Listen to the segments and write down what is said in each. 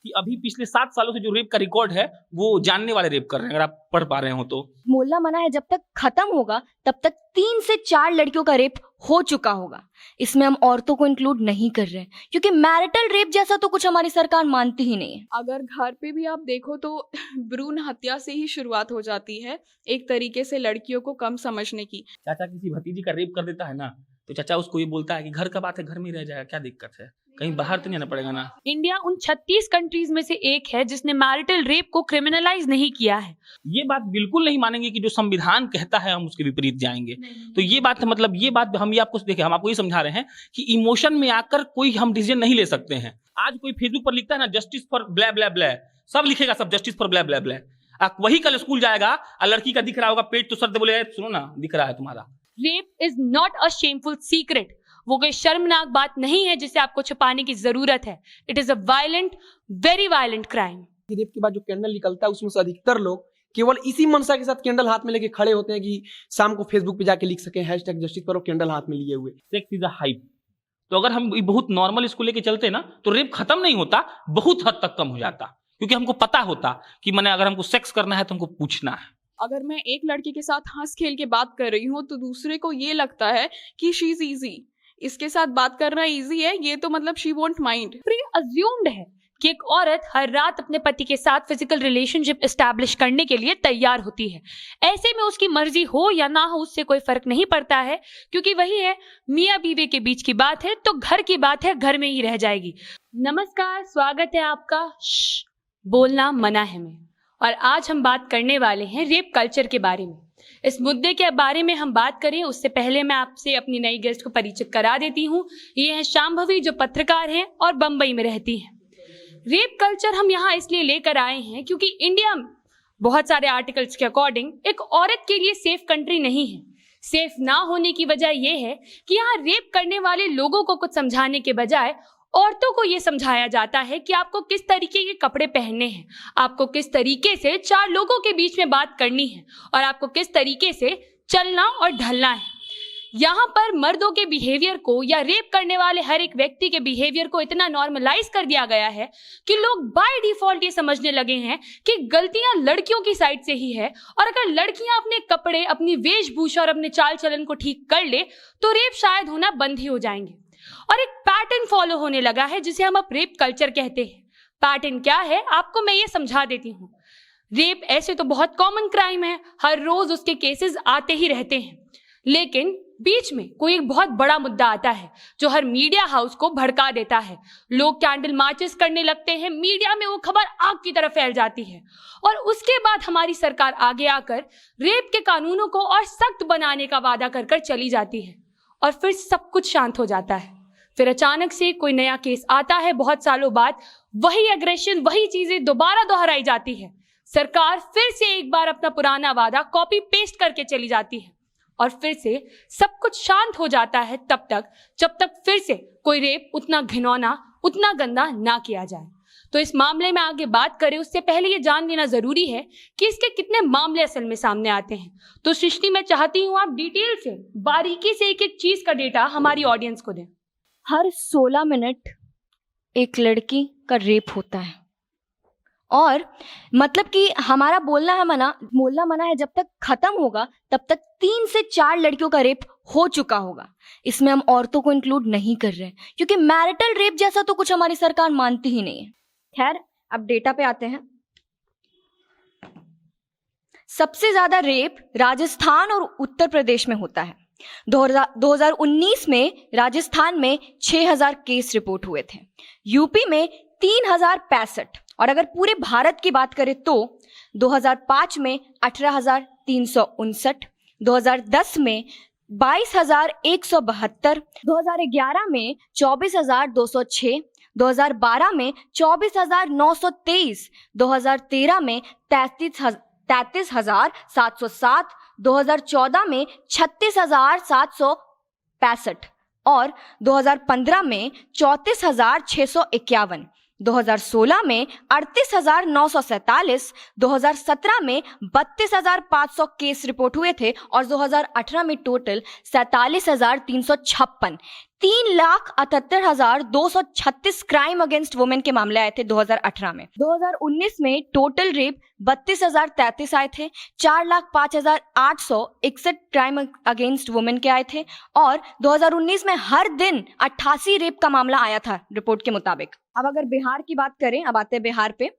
कि अभी पिछले 7 सालों से जो रेप का रिकॉर्ड है वो जानने वाले रेप कर रहे हैं, अगर आप पढ़ पा रहे हो तो। मोहल्ला मना है जब तक खत्म होगा तब तक 3 से 4 लड़कियों का रेप हो चुका होगा। इसमें हम औरतों को इंक्लूड नहीं कर रहे हैं क्योंकि मैरिटल रेप जैसा तो कुछ हमारी सरकार मानती ही नहीं है। अगर घर पे भी आप देखो तो भ्रूण हत्या से ही शुरुआत हो जाती है, एक तरीके से लड़कियों को कम समझने की। चाचा किसी भतीजी का रेप कर देता है ना, तो चाचा उसको ये बोलता है कि घर का बात है, घर में रह जाएगा, क्या दिक्कत है, कहीं बाहर तो नहीं आना पड़ेगा ना। इंडिया उन 36 कंट्रीज में से एक है जिसने मैरिटल रेप को क्रिमिनलाइज नहीं किया है। ये बात बिल्कुल नहीं मानेंगे कि जो संविधान कहता है हम उसके विपरीत जाएंगे। तो ये बात मतलब ये बात हम ये आपको देखे, हम आपको ये समझा रहे हैं कि इमोशन में आकर कोई हम डिसीजन नहीं ले सकते हैं। आज कोई फेसबुक पर लिखता है ना जस्टिस फॉर ब्लै ब्लै ब्लै, सब लिखेगा सब जस्टिस फॉर ब्लै ब्लै ब्लै। वही कल स्कूल जाएगा और लड़की का दिख रहा होगा पेट, तो सर से बोले सुनो ना दिख रहा है तुम्हारा। Rape is not a shameful secret. वो कोई शर्मनाक बात नहीं है जिसे आपको छुपाने की जरूरत है। It is a violent, very violent crime. Rape के बाद जो कैंडल निकलता है उसमें से अधिकतर लोग केवल इसी मनसा के साथ कैंडल हाथ में लेके खड़े होते हैं कि शाम को फेसबुक पे जाके लिख सके हैशटैग जस्टिस फॉर कैंडल हाथ में लिए हुए। Sex is a hype. तो अगर हम बहुत नॉर्मल इसको लेके चलते ना तो रेप खत्म नहीं होता, बहुत हद तक कम हो जाता, क्योंकि हमको पता होता कि मैंने अगर हमको सेक्स करना है तो हमको पूछना है। अगर मैं एक लड़के के साथ हंस खेल के बात कर रही हूँ तो दूसरे को ये लगता है कि शी इज इजी, इसके साथ बात करना इजी है, ये तो मतलब she won't mind. Pre assumed है कि एक औरत हर रात अपने पति के साथ फिजिकल रिलेशनशिप एस्टैब्लिश करने के लिए तैयार होती है। ऐसे में उसकी मर्जी हो या ना हो उससे कोई फर्क नहीं पड़ता है, क्योंकि वही है मियाँ बीवी के बीच की बात है तो घर की बात है, घर में ही रह जाएगी। नमस्कार, स्वागत है आपका बोलना मना है में, और आज हम बात करने वाले हैं रेप कल्चर के बारे में। इस मुद्दे के बारे में हम बात करें उससे पहले मैं आपसे अपनी नई गेस्ट को परिचित करा देती हूँ। ये है शांभवी, जो पत्रकार हैं और बम्बई में रहती हैं। रेप कल्चर हम यहाँ इसलिए लेकर आए हैं क्योंकि इंडिया में बहुत सारे आर्टिकल्स के अकॉर्डिंग एक औरत के लिए सेफ कंट्री नहीं है। सेफ ना होने की वजह यह है कि यहाँ रेप करने वाले लोगों को कुछ समझाने के बजाय औरतों को ये समझाया जाता है कि आपको किस तरीके के कपड़े पहनने हैं, आपको किस तरीके से 4 लोगों के बीच में बात करनी है और आपको किस तरीके से चलना और ढलना है। यहाँ पर मर्दों के बिहेवियर को या रेप करने वाले हर एक व्यक्ति के बिहेवियर को इतना नॉर्मलाइज कर दिया गया है कि लोग बाय डिफॉल्ट ये समझने लगे हैं कि गलतियां लड़कियों की साइड से ही है, और अगर लड़कियां अपने कपड़े, अपनी वेशभूषा और अपने चाल चलन को ठीक कर ले तो रेप शायद होना बंद ही हो जाएंगे। और एक पैटर्न फॉलो होने लगा है जिसे हम अब रेप कल्चर कहते हैं। पैटर्न क्या है आपको मैं ये समझा देती हूँ। रेप ऐसे तो बहुत कॉमन क्राइम है, हर रोज उसके केसेस आते ही रहते हैं, लेकिन बीच में कोई एक बहुत बड़ा मुद्दा आता है जो हर मीडिया हाउस को भड़का देता है। लोग कैंडल मार्चेस करने लगते हैं, मीडिया में वो खबर आग की तरह फैल जाती है, और उसके बाद हमारी सरकार आगे आकर रेप के कानूनों को और सख्त बनाने का वादा कर कर चली जाती है, और फिर सब कुछ शांत हो जाता है। फिर अचानक से कोई नया केस आता है, बहुत सालों बाद वही एग्रेशन, वही चीजें दोबारा दोहराई जाती है। सरकार फिर से एक बार अपना पुराना वादा कॉपी पेस्ट करके चली जाती है, और फिर से सब कुछ शांत हो जाता है तब तक जब तक फिर से कोई रेप उतना घिनौना, उतना गंदा ना किया जाए। तो इस मामले में आगे बात करें उससे पहले ये जान लेना जरूरी है कि इसके कितने मामले असल में सामने आते हैं। तो सृष्टि, मैं चाहती हूँ आप डिटेल से, बारीकी से एक एक चीज का डेटा हमारी ऑडियंस को दें। हर 16 मिनट एक लड़की का रेप होता है, और मतलब कि हमारा मोहल्ला मना है जब तक खत्म होगा तब तक 3 से 4 लड़कियों का रेप हो चुका होगा। इसमें हम औरतों को इंक्लूड नहीं कर रहे हैं क्योंकि मैरिटल रेप जैसा तो कुछ हमारी सरकार मानती ही नहीं है। खैर, अब डेटा पे आते हैं। सबसे ज्यादा रेप राजस्थान और उत्तर प्रदेश में होता है। 2019 में राजस्थान में 6000 केस रिपोर्ट हुए थे, यूपी में 3065, और अगर पूरे भारत की बात करें तो 2005 में 18,359, 2010 में 22,172, 2011 में 24,206, 2012 में 24,923, 2013 में 33,707, 2014 में 36,765, और 2015 में 34,651, 2016 में 38,947, 2017 में 32,500 केस रिपोर्ट हुए थे, और 2018 में टोटल 47,356 3,78,236 क्राइम अगेंस्ट वुमेन के मामले आए थे 2018 में। 2019 में टोटल रेप 32,033 आए थे। 4,05,861 क्राइम अगेंस्ट वुमेन के आए थे और 2019 में हर दिन 88 रेप का मामला आया था रिपोर्ट के मुताबिक। अब अगर बिहार की बात करें, अब आते हैं बिहार पे।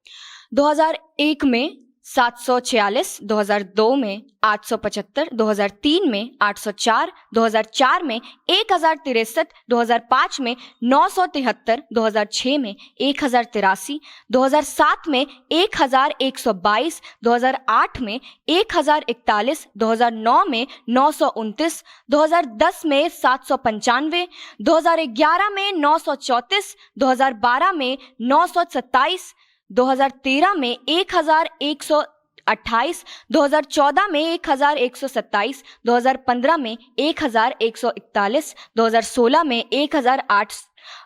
2001 में 746, 2002 में 875, 2003 में 804, 2004 में 1063, 2005 में 973, 2006 में 1083, 2007 में 1122, 2008 में 1041, 2009 में 929, 2010 में 795, 2011 में 934, 2012 में 927, 2013 में 1128, 2014 में 1127, 2015 में 1141, 2016 में 1008,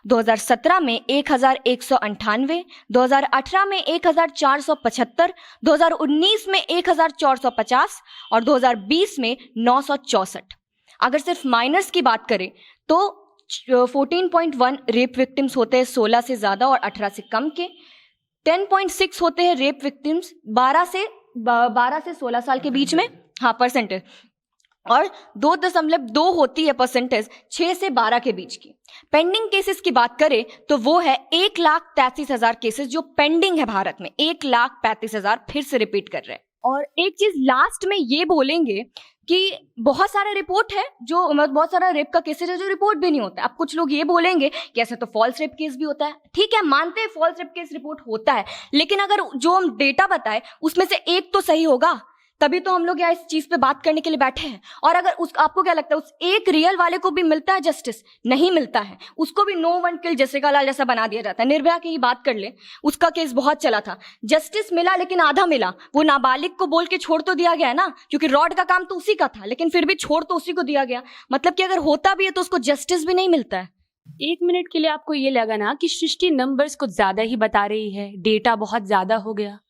2017 में 1198, 2018 में 1475, 2019 में 1450 और 2020 में 964। अगर सिर्फ माइनर्स की बात करें तो 14.1 रेप विक्टिम्स होते हैं 16 से ज़्यादा और 18 से कम के। 10.6 होते हैं रेप विक्टिम्स 12 से 16 साल के बीच में, हाँ परसेंटेज, और 2.2 होती है परसेंटेज 6 से 12 के बीच की। पेंडिंग केसेस की बात करें तो वो है 1,33,000 केसेस जो पेंडिंग है भारत में। 1,35,000 फिर से रिपीट कर रहे हैं। और एक चीज लास्ट में ये बोलेंगे कि बहुत सारे रिपोर्ट है जो बहुत सारा रेप का केसेस है जो रिपोर्ट भी नहीं होता है। अब कुछ लोग ये बोलेंगे कि ऐसे तो फॉल्स रेप केस भी होता है। ठीक है, मानते हैं फॉल्स रेप केस रिपोर्ट होता है, लेकिन अगर जो हम डेटा बताए उसमें से एक तो सही होगा, तभी तो हम लोग यहाँ इस चीज पे बात करने के लिए बैठे हैं। और अगर आपको क्या लगता है उस एक रियल वाले को भी मिलता है जस्टिस? नहीं मिलता है, उसको भी नो वन किल जैसिका लाल जैसा बना दिया जाता है। निर्भया की ही बात कर ले, उसका केस बहुत चला था, जस्टिस मिला लेकिन आधा मिला। वो नाबालिग को बोल के छोड़ तो दिया गया ना, क्योंकि रॉड का काम तो उसी का था, लेकिन फिर भी छोड़ तो उसी को दिया गया। मतलब कि अगर होता भी है तो उसको जस्टिस भी नहीं मिलता है। 1 मिनट के लिए आपको ये लगा ना कि सृष्टि नंबर्स कुछ ज्यादा ही बता रही है, डेटा बहुत ज्यादा हो गया।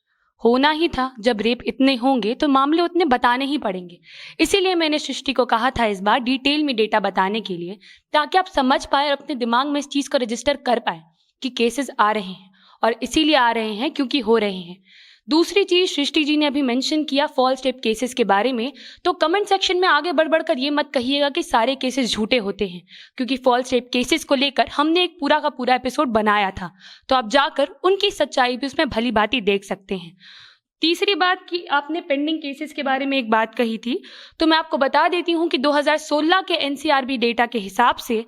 होना ही था, जब रेप इतने होंगे तो मामले उतने बताने ही पड़ेंगे। इसीलिए मैंने सृष्टि को कहा था इस बार डिटेल में डेटा बताने के लिए, ताकि आप समझ पाए और अपने दिमाग में इस चीज़ को रजिस्टर कर पाए कि केसेस आ रहे हैं, और इसीलिए आ रहे हैं क्योंकि हो रहे हैं। दूसरी चीज, सृष्टि जी ने अभी मेंशन किया फॉल्स रेप केसेस के बारे में, तो कमेंट सेक्शन में आगे बढ़ बढ़कर ये मत कहिएगा कि सारे केसेस झूठे होते हैं, क्योंकि फॉल्स रेप केसेस को लेकर हमने एक पूरा का पूरा एपिसोड बनाया था, तो आप जाकर उनकी सच्चाई भी उसमें भली भांति देख सकते हैं। तीसरी बात कि आपने पेंडिंग केसेस के बारे में एक बात कही थी, तो मैं आपको बता देती हूँ कि 2016 के एनसीआरबी डेटा के हिसाब से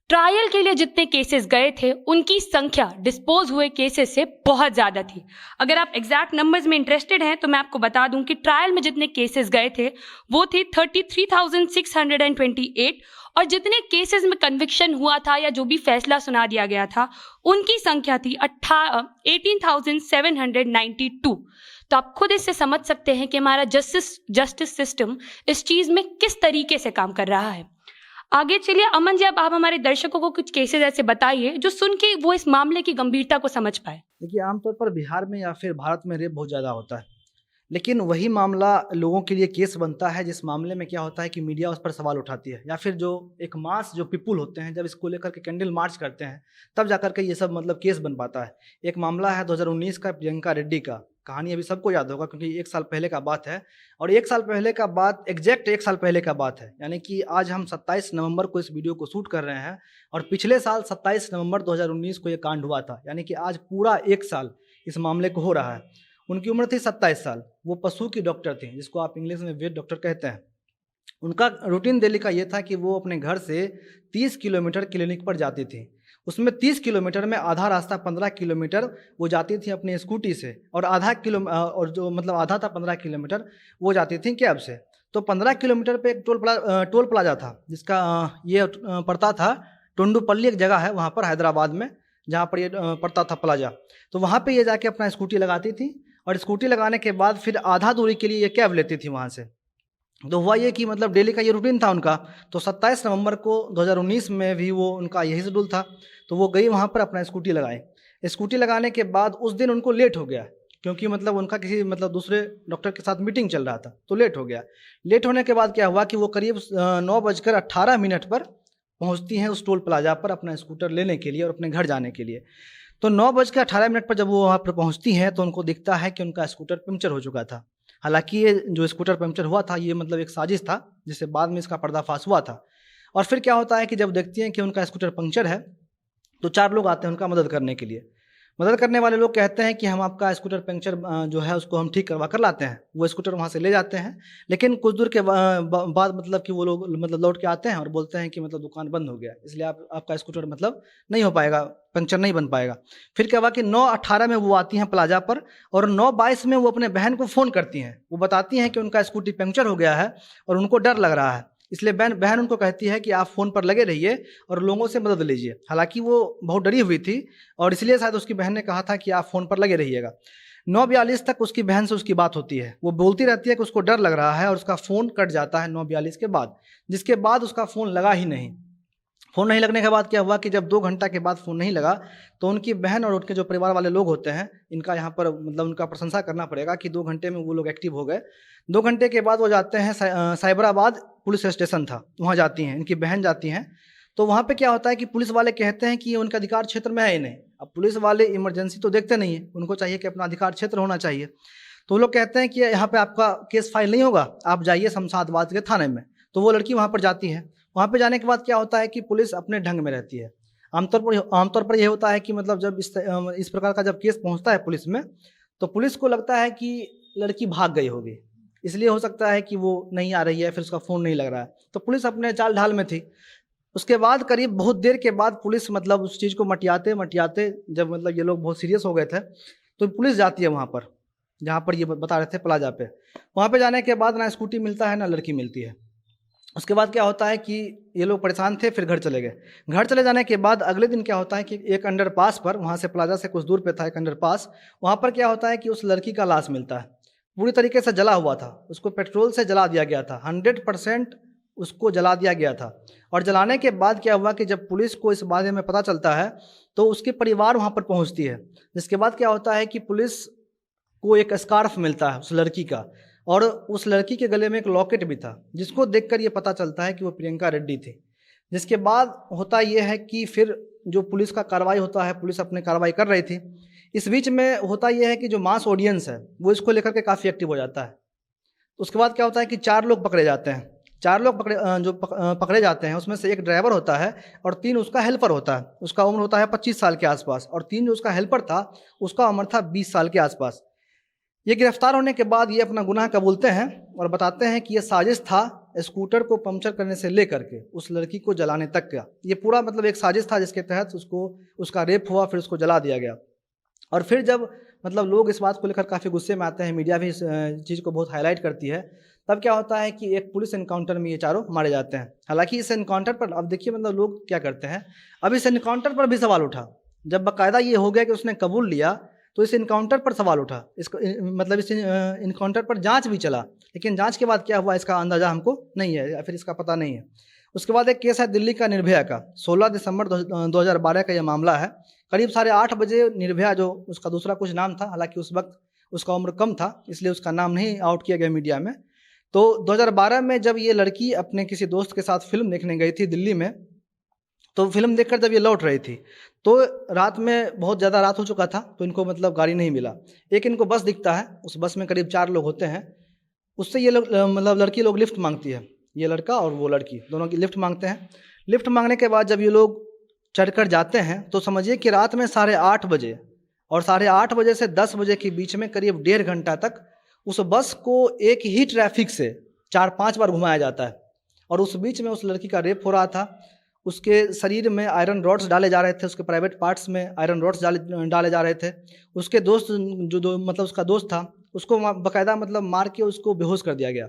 ट्रायल के लिए जितने केसेस गए थे उनकी संख्या डिस्पोज हुए केसेस से बहुत ज़्यादा थी। अगर आप एग्जैक्ट नंबर्स में इंटरेस्टेड हैं तो मैं आपको बता दूं कि ट्रायल में जितने केसेस गए थे वो थे 33,628, और जितने केसेस में कन्विक्शन हुआ था या जो भी फैसला सुना दिया गया था उनकी संख्या थी 18,792। तो आप खुद इससे समझ सकते हैं कि हमारा जस्टिस सिस्टम इस चीज़ में किस तरीके से काम कर रहा है। आगे चलिए अमन जी, अब आप हमारे दर्शकों को कुछ केसेस ऐसे बताइए जो सुन के वो इस मामले की गंभीरता को समझ पाए। देखिए, आमतौर पर बिहार में या फिर भारत में रेप बहुत ज़्यादा होता है, लेकिन वही मामला लोगों के लिए केस बनता है जिस मामले में क्या होता है कि मीडिया उस पर सवाल उठाती है, या फिर जो एक मास जो पीपुल होते हैं जब इसको लेकर के कैंडल मार्च करते हैं तब जाकर के ये सब मतलब केस बन पाता है। एक मामला है 2019 का, प्रियंका रेड्डी का। कहानी अभी सबको याद होगा क्योंकि 1 साल पहले का बात है, और 1 साल पहले का बात, एग्जैक्ट 1 साल पहले का बात है। यानी कि आज हम 27 नवंबर को इस वीडियो को शूट कर रहे हैं और पिछले साल 27 नवंबर 2019 को ये कांड हुआ था। यानी कि आज पूरा 1 साल इस मामले को हो रहा है। उनकी उम्र थी 27 साल। वो पशु की डॉक्टर थी, जिसको आप इंग्लिश में वेट डॉक्टर कहते हैं। उनका रूटीन डेली का ये था कि वो अपने घर से 30 किलोमीटर क्लिनिक पर जाती थी। उसमें 30 किलोमीटर में आधा रास्ता 15 किलोमीटर वो जाती थी अपने स्कूटी से, और आधा था 15 किलोमीटर वो जाती थी कैब से। तो 15 किलोमीटर पे एक टोल प्लाजा था जिसका ये पड़ता था टुंडुपल्ली, एक जगह है वहाँ पर हैदराबाद में जहाँ पर ये पड़ता था प्लाजा। तो वहाँ पे ये जाके अपना स्कूटी लगाती थी, और स्कूटी लगाने के बाद फिर आधा दूरी के लिए ये कैब लेती थी वहाँ से। तो हुआ ये कि मतलब डेली का ये रूटीन था उनका। तो 27 नवंबर को 2019 में भी वो उनका यही शेड्यूल था। तो वो गई वहाँ पर अपना स्कूटी लगाई। स्कूटी लगाने के बाद उस दिन उनको लेट हो गया, क्योंकि मतलब उनका किसी दूसरे डॉक्टर के साथ मीटिंग चल रहा था, तो लेट हो गया। लेट होने के बाद क्या हुआ कि वो करीब 9:18 पर पहुंचती हैं उस टोल प्लाजा पर अपना स्कूटर लेने के लिए और अपने घर जाने के लिए। तो 9:18 पर जब वो वहाँ पर पहुँचती हैं तो उनको दिखता है कि उनका स्कूटर पंक्चर हो चुका था। हालांकि ये जो स्कूटर पंक्चर हुआ था ये मतलब एक साजिश था, जिससे बाद में इसका पर्दाफाश हुआ था। और फिर क्या होता है कि जब देखती हैं कि उनका स्कूटर पंक्चर है तो 4 लोग आते हैं उनका मदद करने के लिए। मदद करने वाले लोग कहते हैं कि हम आपका स्कूटर पंक्चर जो है उसको हम ठीक करवा कर लाते हैं। वो स्कूटर वहाँ से ले जाते हैं, लेकिन कुछ दूर के बाद मतलब कि वो लोग मतलब लौट के आते हैं और बोलते हैं कि मतलब दुकान बंद हो गया, इसलिए आपका स्कूटर मतलब नहीं हो पाएगा, पंक्चर नहीं बन पाएगा। फिर क्या हुआ कि 9:18 में वो आती हैं प्लाजा पर और 9:22 में वो अपने बहन को फ़ोन करती हैं। वो बताती हैं कि उनका स्कूटी पंक्चर हो गया है और उनको डर लग रहा है, इसलिए बहन उनको कहती है कि आप फ़ोन पर लगे रहिए और लोगों से मदद लीजिए। हालांकि वो बहुत डरी हुई थी और इसलिए शायद उसकी बहन ने कहा था कि आप फ़ोन पर लगे रहिएगा। 9:42 तक उसकी बहन से उसकी बात होती है। वो बोलती रहती है कि उसको डर लग रहा है और उसका फ़ोन कट जाता है 9:42 के बाद, जिसके बाद उसका फ़ोन लगा ही नहीं। फ़ोन नहीं लगने के बाद क्या हुआ कि जब 2 घंटा के बाद फ़ोन नहीं लगा तो उनकी बहन और उनके जो परिवार वाले लोग होते हैं, इनका यहाँ पर मतलब उनका प्रशंसा करना पड़ेगा कि 2 घंटे में वो लोग एक्टिव हो गए। 2 घंटे के बाद वो जाते हैं साइबराबाद पुलिस स्टेशन था, वहाँ जाती हैं, इनकी बहन जाती हैं। तो वहाँ पे क्या होता है कि पुलिस वाले कहते हैं कि ये उनका अधिकार क्षेत्र में है ही नहीं। अब पुलिस वाले इमरजेंसी तो देखते नहीं है, उनको चाहिए कि अपना अधिकार क्षेत्र होना चाहिए। तो वो लोग कहते हैं कि यहाँ पे आपका केस फाइल नहीं होगा, आप जाइए शमशाबाद के थाने में। तो वो लड़की वहाँ पर जाती है। वहाँ पे जाने के बाद क्या होता है कि पुलिस अपने ढंग में रहती है। आमतौर पर यह होता है कि मतलब जब इस प्रकार का जब केस पहुँचता है पुलिस में तो पुलिस को लगता है कि लड़की भाग गई होगी, इसलिए हो सकता है कि वो नहीं आ रही है, फिर उसका फ़ोन नहीं लग रहा है, तो पुलिस अपने चाल ढाल में थी। उसके बाद करीब बहुत देर के बाद पुलिस मतलब उस चीज़ को मटियाते जब मतलब ये लोग बहुत सीरियस हो गए थे तो पुलिस जाती है वहाँ पर, जहाँ पर ये बता रहे थे प्लाजा पे। वहाँ पे जाने के बाद ना स्कूटी मिलता है ना लड़की मिलती है। उसके बाद क्या होता है कि ये लोग परेशान थे, फिर घर चले गए। घर चले जाने के बाद अगले दिन क्या होता है कि एक अंडरपास पर, वहाँ से प्लाजा से कुछ दूर पे था एक अंडरपास, वहाँ पर क्या होता है कि उस लड़की का लाश मिलता है। पूरी तरीके से जला हुआ था, उसको पेट्रोल से जला दिया गया था, 100% उसको जला दिया गया था। और जलाने के बाद क्या हुआ कि जब पुलिस को इस बारे में पता चलता है तो उसके परिवार वहाँ पर पहुँचती है। जिसके बाद क्या होता है कि पुलिस को एक स्कार्फ मिलता है उस लड़की का, और उस लड़की के गले में एक लॉकेट भी था, जिसको देखकर ये पता चलता है कि वो प्रियंका रेड्डी थी। जिसके बाद होता ये है कि फिर जो पुलिस का कार्रवाई होता है, पुलिस अपनी कार्रवाई कर रही थी। इस बीच में होता यह है कि जो मास ऑडियंस है वो इसको लेकर के काफ़ी एक्टिव हो जाता है। उसके बाद क्या होता है कि 4 लोग पकड़े जाते हैं। 4 लोग पकड़े जाते हैं, उसमें से एक ड्राइवर होता है और 3 उसका हेल्पर होता है। उसका उम्र होता है 25 साल के आसपास, और 3 जो उसका हेल्पर था उसका उम्र था 20 साल के आसपास। ये गिरफ्तार होने के बाद ये अपना गुनाह कबूलते हैं और बताते हैं कि ये साजिश था स्कूटर को पंक्चर करने से लेकर के उस लड़की को जलाने तक का। ये पूरा मतलब एक साजिश था जिसके तहत उसका रेप हुआ, फिर उसको जला दिया गया। और फिर जब मतलब लोग इस बात को लेकर काफ़ी गुस्से में आते हैं, मीडिया भी इस चीज़ को बहुत हाईलाइट करती है, तब क्या होता है कि एक पुलिस एनकाउंटर में ये चारों मारे जाते हैं। हालांकि इस एनकाउंटर पर अब देखिए मतलब लोग क्या करते हैं, अब इस एनकाउंटर पर भी सवाल उठा। जब बाकायदा ये हो गया कि उसने कबूल लिया तो इस इनकाउंटर पर सवाल उठा। इसको मतलब इस इनकाउंटर पर जांच भी चला, लेकिन जांच के बाद क्या हुआ इसका अंदाज़ा हमको नहीं है या फिर इसका पता नहीं है। उसके बाद एक केस है दिल्ली का निर्भया का, 16 दिसंबर 2012 का यह मामला है। करीब 8:30 बजे निर्भया, जो उसका दूसरा कुछ नाम था, हालांकि उस वक्त उसका उम्र कम था इसलिए उसका नाम नहीं आउट किया गया मीडिया में। तो 2012 में जब ये लड़की अपने किसी दोस्त के साथ फिल्म देखने गई थी दिल्ली में, तो फिल्म देखकर जब ये लौट रही थी तो रात में बहुत ज़्यादा रात हो चुका था, तो इनको मतलब गाड़ी नहीं मिला। एक इनको बस दिखता है, उस बस में करीब 4 लोग होते हैं। उससे ये लोग मतलब लड़की लोग लिफ्ट मांगती है, ये लड़का और वो लड़की दोनों की लिफ्ट मांगते हैं। लिफ्ट मांगने के बाद जब ये लोग चढ़कर जाते हैं तो समझिए कि रात में 8:30 बजे और 8:30 बजे से 10 बजे के बीच में करीब 1.5 घंटा तक उस बस को एक ही ट्रैफिक से 4-5 बार घुमाया जाता है। और उस बीच में उस लड़की का रेप हो रहा था। उसके शरीर में आयरन रॉड्स डाले जा रहे थे, उसके प्राइवेट पार्ट्स में आयरन रॉड्स डाले जा रहे थे। उसके दोस्त मतलब उसका दोस्त था, उसको बाकायदा मतलब मार के उसको बेहोश कर दिया गया।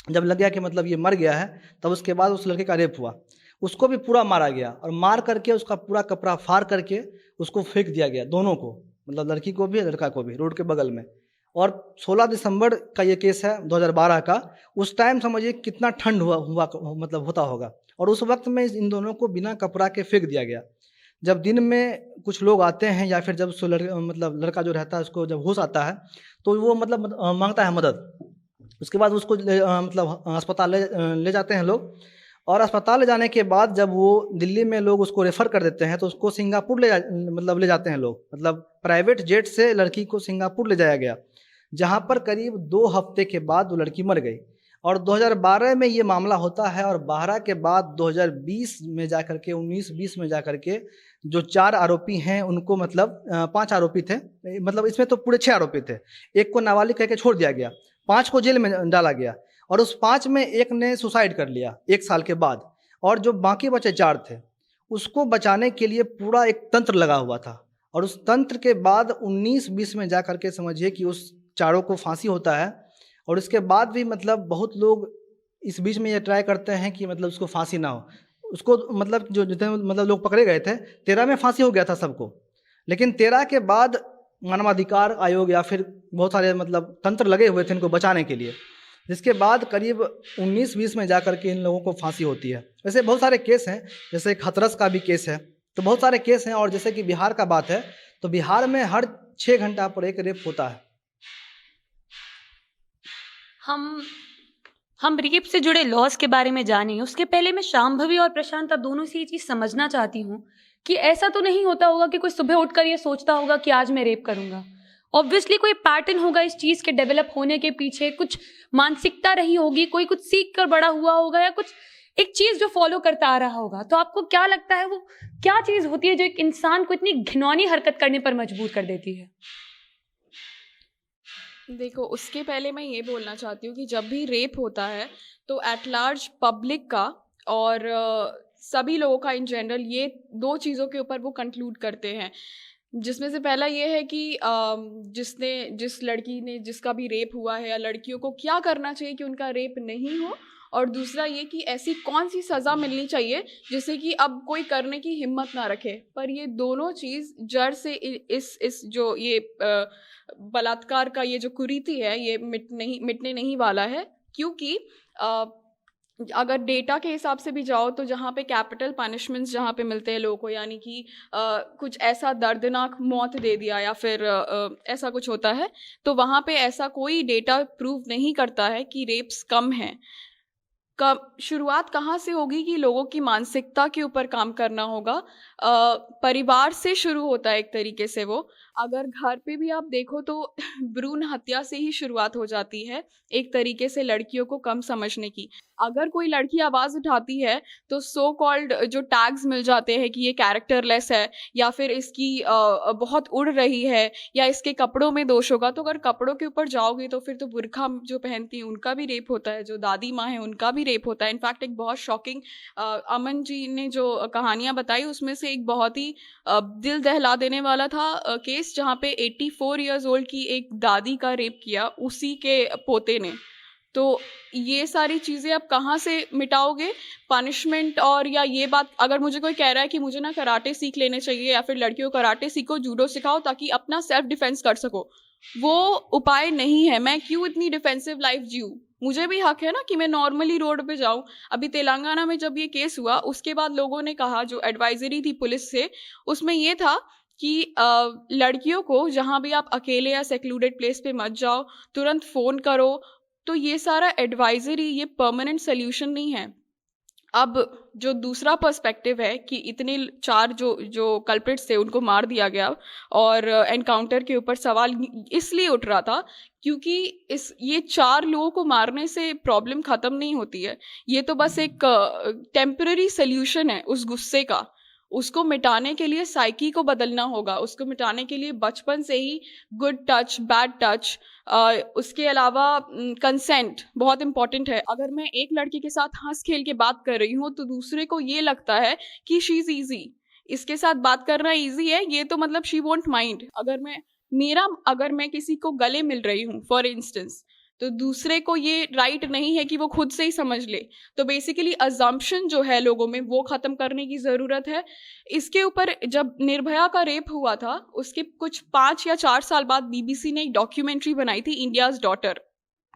जब लग गया कि मतलब ये मर गया है, तब उसके बाद उस लड़के का रेप हुआ। उसको भी पूरा मारा गया और मार करके उसका पूरा कपड़ा फाड़ करके उसको फेंक दिया गया, दोनों को, मतलब लड़की को भी लड़का को भी, रोड के बगल में। और 16 दिसंबर का ये केस है 2012 का। उस टाइम समझिए कितना ठंड हुआ मतलब होता होगा, और उस वक्त में इन दोनों को बिना कपड़ा के फेंक दिया गया। जब दिन में कुछ लोग आते हैं या फिर जब मतलब लड़का जो रहता है उसको जब होश आता है तो वो मतलब मांगता है मदद। उसके बाद उसको मतलब अस्पताल ले जाते हैं लोग, और अस्पताल ले जाने के बाद जब वो दिल्ली में लोग उसको रेफर कर देते हैं तो उसको सिंगापुर ले जाते हैं लोग, मतलब प्राइवेट जेट से लड़की को सिंगापुर ले जाया गया, जहाँ पर करीब 2 हफ्ते के बाद वो लड़की मर गई। और 2012 में ये मामला होता है और 12 के बाद 2020 में जा करके 19-20 में जा करके जो 4 आरोपी हैं उनको, मतलब 5 आरोपी थे, मतलब इसमें तो पूरे 6 आरोपी थे, एक को नाबालिग कह के छोड़ दिया गया, 5 को जेल में डाला गया और उस 5 में एक ने सुसाइड कर लिया 1 साल के बाद, और जो बाकी बचे 4 थे उसको बचाने के लिए पूरा एक तंत्र लगा हुआ था। और उस तंत्र के बाद 19-20 में जा करके समझिए कि उस चारों को फांसी होता है। और उसके बाद भी मतलब बहुत लोग इस बीच में ये ट्राई करते हैं कि मतलब उसको फांसी ना हो, उसको मतलब जो जितने मतलब लोग पकड़े गए थे 13 में फांसी हो गया था सबको, लेकिन 13 के बाद मानवाधिकार आयोग या फिर बहुत सारे मतलब तंत्र लगे हुए थे इनको बचाने के लिए, जिसके बाद करीब 19-20 में जा कर के इन लोगों को फांसी होती है। वैसे बहुत सारे केस हैं, जैसे एक हाथरस का भी केस है, तो बहुत सारे केस हैं। और जैसे कि बिहार का बात है तो बिहार में हर 6 घंटा पर एक रेप होता है। हम रेप से जुड़े लॉज के बारे में जानें, उसके पहले मैं शांभवी और प्रशांत दोनों से ये चीज़ समझना चाहती हूँ कि ऐसा तो नहीं होता होगा कि कोई सुबह उठकर ये सोचता होगा कि आज मैं रेप करूँगा। ऑब्वियसली कोई पैटर्न होगा इस चीज़ के डेवलप होने के पीछे, कुछ मानसिकता रही होगी, कोई कुछ सीख कर बड़ा हुआ होगा या कुछ एक चीज़ जो फॉलो करता आ रहा होगा। तो आपको क्या लगता है वो क्या चीज़ होती है जो एक इंसान को इतनी घिनौनी हरकत करने पर मजबूर कर देती है? देखो, उसके पहले मैं ये बोलना चाहती हूँ कि जब भी रेप होता है तो एट लार्ज पब्लिक का और सभी लोगों का इन जनरल ये 2 चीज़ों के ऊपर वो कंक्लूड करते हैं, जिसमें से पहला ये है कि जिस लड़की ने जिसका भी रेप हुआ है या लड़कियों को क्या करना चाहिए कि उनका रेप नहीं हो, और दूसरा ये कि ऐसी कौन सी सज़ा मिलनी चाहिए जिससे कि अब कोई करने की हिम्मत ना रखे। पर ये दोनों चीज़ जड़ से इस जो ये बलात्कार का ये जो कुरीति है ये मिटने नहीं वाला है, क्योंकि अगर डेटा के हिसाब से भी जाओ तो जहाँ पे कैपिटल पनिशमेंट्स जहाँ पे मिलते हैं लोगों को, यानी कि कुछ ऐसा दर्दनाक मौत दे दिया या फिर ऐसा कुछ होता है, तो वहाँ पे ऐसा कोई डेटा प्रूव नहीं करता है कि रेप्स कम हैं। शुरुआत कहाँ से होगी कि लोगों की मानसिकता के ऊपर काम करना होगा। परिवार से शुरू होता है एक तरीके से। वो अगर घर पे भी आप देखो तो भ्रूण हत्या से ही शुरुआत हो जाती है एक तरीके से लड़कियों को कम समझने की। अगर कोई लड़की आवाज़ उठाती है तो सो कॉल्ड जो टैग्स मिल जाते हैं कि ये कैरेक्टरलेस है या फिर इसकी बहुत उड़ रही है या इसके कपड़ों में दोष होगा। तो अगर कपड़ों के ऊपर जाओगे तो फिर तो बुर्खा जो पहनती हैं उनका भी रेप होता है, जो दादी माँ है उनका भी रेप होता है। इनफैक्ट एक बहुत शॉकिंग अमन जी ने जो कहानियाँ बताई उसमें से एक बहुत ही दिल दहला देने वाला था केस, जहाँ पे 84 ईयर्स ओल्ड की एक दादी का रेप किया उसी के पोते ने। तो ये सारी चीज़ें आप कहाँ से मिटाओगे? पनिशमेंट और या ये बात, अगर मुझे कोई कह रहा है कि मुझे ना कराटे सीख लेने चाहिए या फिर लड़कियों को कराटे सीखो, जूडो सिखाओ ताकि अपना सेल्फ डिफेंस कर सको, वो उपाय नहीं है। मैं क्यों इतनी डिफेंसिव लाइफ जीऊँ? मुझे भी हक है ना कि मैं नॉर्मली रोड पे जाऊँ। अभी तेलंगाना में जब ये केस हुआ उसके बाद लोगों ने कहा, जो एडवाइजरी थी पुलिस से उसमें ये था कि लड़कियों को जहाँ भी आप अकेले या सेक्लूडेड प्लेस पे मत जाओ, तुरंत फ़ोन करो। तो ये सारा एडवाइजरी, ये परमानेंट सोल्यूशन नहीं है। अब जो दूसरा पर्सपेक्टिव है कि इतने 4 जो कल्प्रिट्स थे उनको मार दिया गया और एनकाउंटर के ऊपर सवाल इसलिए उठ रहा था क्योंकि ये 4 लोगों को मारने से प्रॉब्लम ख़त्म नहीं होती है। ये तो बस एक टेम्पररी सोल्यूशन है उस गुस्से का। उसको मिटाने के लिए साइकी को बदलना होगा, उसको मिटाने के लिए बचपन से ही गुड टच, बैड टच, उसके अलावा कंसेंट बहुत इंपॉर्टेंट है। अगर मैं एक लड़की के साथ हंस खेल के बात कर रही हूँ तो दूसरे को ये लगता है कि शी इज़ ईजी, इसके साथ बात करना ईजी है, ये तो मतलब शी वोंट माइंड। अगर मैं किसी को गले मिल रही हूँ फॉर इंस्टेंस, तो दूसरे को ये राइट नहीं है कि वो खुद से ही समझ ले। तो बेसिकली अजम्पशन जो है लोगों में वो ख़त्म करने की ज़रूरत है। इसके ऊपर जब निर्भया का रेप हुआ था उसके कुछ 5 या 4 साल बाद BBC ने एक डॉक्यूमेंट्री बनाई थी, इंडियाज़ डॉटर,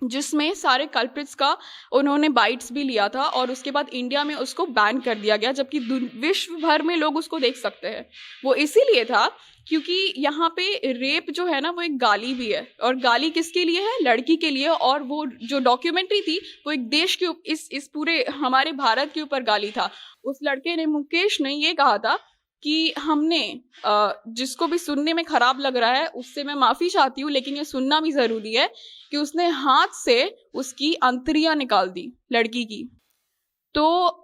जिसमें सारे कल्प्रिट्स का उन्होंने बाइट्स भी लिया था और उसके बाद इंडिया में उसको बैन कर दिया गया, जबकि विश्व भर में लोग उसको देख सकते हैं। वो इसीलिए था क्योंकि यहाँ पे रेप जो है ना वो एक गाली भी है, और गाली किसके लिए है? लड़की के लिए। और वो जो डॉक्यूमेंट्री थी वो एक देश के इस पूरे हमारे भारत के ऊपर गाली था। उस लड़के ने, मुकेश ने ये कहा था कि हमने जिसको भी सुनने में खराब लग रहा है उससे मैं माफ़ी चाहती हूँ, लेकिन ये सुनना भी ज़रूरी है कि उसने हाथ से उसकी अंतड़ियाँ निकाल दी लड़की की। तो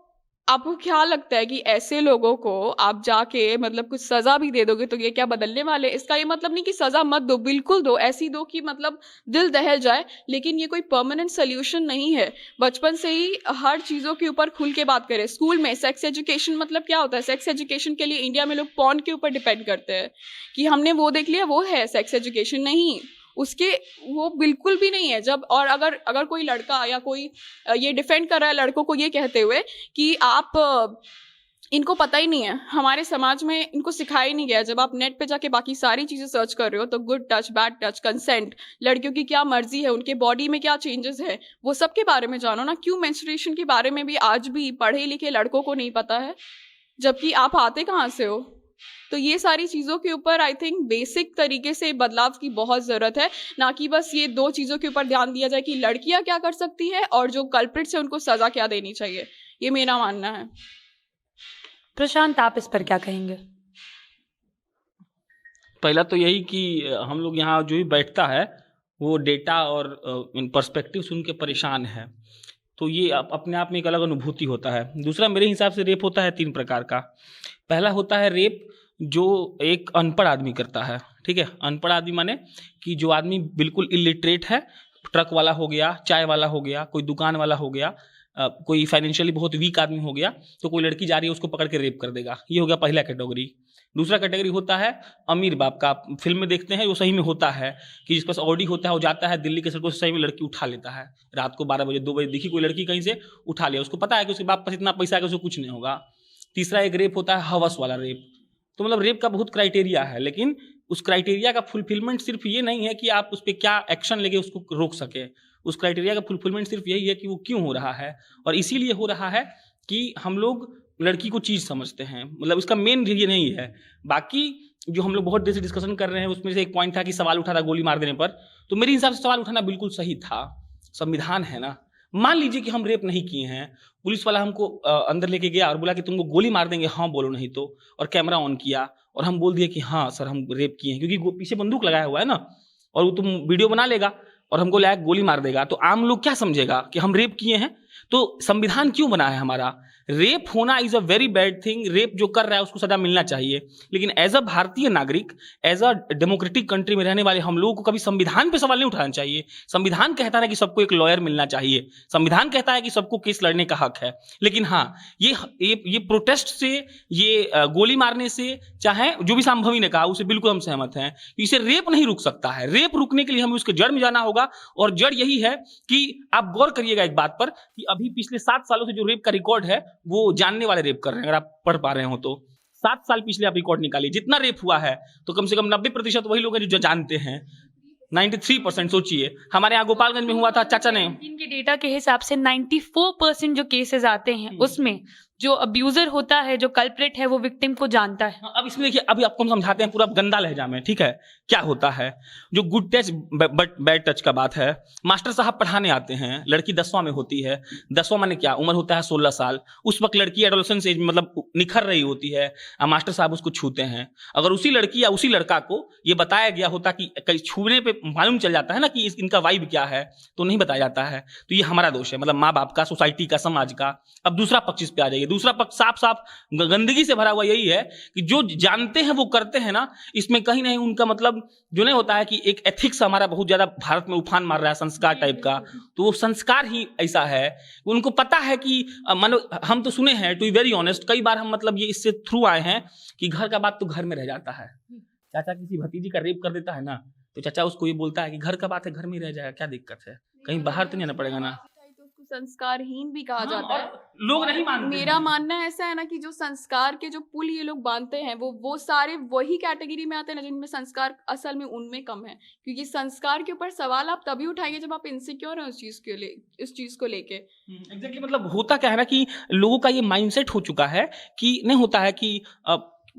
आपको क्या लगता है कि ऐसे लोगों को आप जाके मतलब कुछ सज़ा भी दे दोगे तो ये क्या बदलने वाले? इसका ये मतलब नहीं कि सज़ा मत दो, बिल्कुल दो, ऐसी दो कि मतलब दिल दहल जाए, लेकिन ये कोई परमानेंट सोल्यूशन नहीं है। बचपन से ही हर चीज़ों के ऊपर खुल के बात करें। स्कूल में सेक्स एजुकेशन मतलब क्या होता है? सेक्स एजुकेशन के लिए इंडिया में लोग पॉर्न के ऊपर डिपेंड करते हैं कि हमने वो देख लिया, वो है सेक्स एजुकेशन। नहीं, उसके वो बिल्कुल भी नहीं है। जब और अगर कोई लड़का या कोई ये डिफेंड कर रहा है लड़कों को ये कहते हुए कि आप इनको पता ही नहीं है, हमारे समाज में इनको सिखाया ही नहीं गया। जब आप नेट पे जाके बाकी सारी चीज़ें सर्च कर रहे हो तो good touch, bad touch, consent, लड़कियों की क्या मर्जी है, उनके बॉडी में क्या चेंजेस है, वो सब के बारे में जानो ना। क्यों मेंस्ट्रुएशन के बारे में भी आज भी पढ़े लिखे लड़कों को नहीं पता है, जबकि आप आते कहाँ से हो? तो ये सारी चीज़ों के ऊपर आई थिंक बेसिक तरीके से बदलाव की बहुत ज़रूरत है, ना कि बस ये दो चीज़ों के ऊपर ध्यान दिया जाए कि लड़कियां क्या कर सकती है और जो कल्प्रिट्स है उनको सज़ा क्या देनी चाहिए। ये मेरा मानना है। प्रशांत, आप इस पर क्या कहेंगे? पहला तो यही कि हम लोग यहाँ जो भी बैठता है वो डेटा और इन पर्सपेक्टिव सुन के परेशान है, तो ये अपने आप में एक अलग अनुभूति होता है। दूसरा, मेरे हिसाब से रेप होता है 3 प्रकार का। पहला होता है रेप जो एक अनपढ़ आदमी करता है, ठीक है। अनपढ़ आदमी माने कि जो आदमी बिल्कुल इलिटरेट है, ट्रक वाला हो गया, चाय वाला हो गया, कोई दुकान वाला हो गया, कोई फाइनेंशियली बहुत वीक आदमी हो गया, तो कोई लड़की जा रही है उसको पकड़ के रेप कर देगा। ये हो गया पहला कैटेगरी। दूसरा कैटेगरी होता है अमीर बाप का। फिल्म में देखते हैं वो सही में होता है कि जिस पास ऑडी होता है वो जाता है दिल्ली के सड़कों से, सही में लड़की उठा लेता है। रात को 12 बजे 2 बजे दिखी कोई लड़की कहीं से, उठा लिया। उसको पता है कि उसके बाप पास इतना पैसा है कि उसको कुछ नहीं होगा। तीसरा एक रेप होता है हवस वाला रेप। तो मतलब रेप का बहुत क्राइटेरिया है, लेकिन उस क्राइटेरिया का फुलफिलमेंट सिर्फ ये नहीं है कि आप उस पर क्या एक्शन लेके उसको रोक सके। उस क्राइटेरिया का फुलफिलमेंट सिर्फ यही है कि वो क्यों हो रहा है, और इसीलिए हो रहा है कि हम लोग लड़की को चीज़ समझते हैं। मतलब इसका मेन ये नहीं है। बाकी जो हम लोग बहुत देर से डिस्कशन कर रहे हैं उसमें से एक पॉइंट था कि सवाल उठा था गोली मार देने पर, तो मेरे हिसाब से सवाल उठाना बिल्कुल सही था। संविधान है ना, मान लीजिए कि हम रेप नहीं किए हैं, पुलिस वाला हमको अंदर लेके गया और बोला कि तुमको गोली मार देंगे, हाँ बोलो नहीं तो, और कैमरा ऑन किया और हम बोल दिए कि हाँ सर हम रेप किए हैं, क्योंकि पीछे बंदूक लगाया हुआ है ना, और वो तुम वीडियो बना लेगा और हमको लायक गोली मार देगा, तो आम लोग क्या समझेगा कि हम रेप किए हैं। तो संविधान क्यों बना है हमारा? रेप होना is a very bad thing. Rape जो कर रहा है उसको सजा मिलना चाहिए, लेकिन एज अ भारतीय नागरिक, एज अ डेमोक्रेटिक कंट्री में रहने वाले हम लोगों को कभी संविधान पे सवाल नहीं उठाना चाहिए। संविधान कहता है कि सबको एक लॉयर मिलना चाहिए, संविधान कहता है कि सबको केस लड़ने का हक है, लेकिन हाँ ये प्रोटेस्ट से, ये गोली मारने से, चाहे जो भी संभवी ने कहा उसे बिल्कुल हम सहमत हैं। इसे रेप नहीं रुक सकता है। रेप रुकने के लिए हमें उसके जड़ में जाना होगा, और जड़ यही है कि आप गौर करिएगा एक बात पर कि अभी पिछले 7 सालों से जो रेप का रिकॉर्ड है वो जानने वाले रेप कर रहे हैं। अगर आप पढ़ पा रहे हो तो 7 साल पिछले आप रिकॉर्ड निकालिए, जितना रेप हुआ है तो कम से कम 90% वही लोग हैं जो जानते हैं। 93% सोचिए। हमारे यहाँ गोपालगंज में हुआ था, चाचा ने इनके डेटा के हिसाब से 94% जो केसेस आते हैं उसमें जो अब्यूजर होता है, जो कल्प्रिट है, वो विक्टिम को जानता है। अब इसमें देखिए, अभी आपको हम समझाते हैं पूरा गंदा लहजा में, ठीक है। क्या होता है, जो good touch but bad touch का बात है, मास्टर साहब पढ़ाने आते हैं, लड़की 10वां में होती है। 10वां माने क्या, उम्र होता है 16 साल। उस वक्त लड़की एडोलेसेंस एज में मतलब निखर रही होती है, मास्टर साहब उसको छूते हैं। अगर उसी लड़की या उसी लड़का को ये बताया गया होता कि कहीं छूने पे मालूम चल जाता है ना कि इनका वाइब क्या है, तो नहीं बताया जाता है। तो ये हमारा दोष है, मतलब माँ बाप का, सोसाइटी का, समाज का। अब दूसरा पक्ष इस पे आ जाइए। दूसरा पक्ष साफ साफ गंदगी से भरा हुआ यही है कि जो जानते हैं वो करते हैं ना, इसमें कहीं नहीं उनका मतलब जो नहीं होता है कि एक एथिक्स हमारा बहुत ज्यादा भारत में उफान मार रहा है, संस्कार टाइप का। तो वो संस्कार ही ऐसा है, उनको पता है कि मतलब हम तो सुने हैं, टू बी वेरी ऑनेस्ट, कई बार हम मतलब ये इससे थ्रू आए हैं कि घर का बात तो घर में रह जाता है। चाचा किसी भतीजी का रेप कर देता है ना, तो चाचा उसको ये बोलता है कि घर का बात है, घर में रह जाएगा, क्या दिक्कत है, कहीं बाहर तो नहीं आना पड़ेगा ना। संस्कारहीन भी कहा जाता है, लोग नहीं मानते। मेरा मानना ऐसा है ना कि जो संस्कार के जो पुल ये लोग बांधते हैं वो सारे वही कैटेगरी में आते हैं ना जिनमें संस्कार असल में उनमें कम है। क्योंकि संस्कार के ऊपर सवाल आप तभी उठाएंगे जब आप इनसिक्योर हैं इस चीज को लेके। एग्जैक्टली, मतलब होता क्या है ना कि लोगों का ये माइंडसेट हो चुका है कि नहीं होता है कि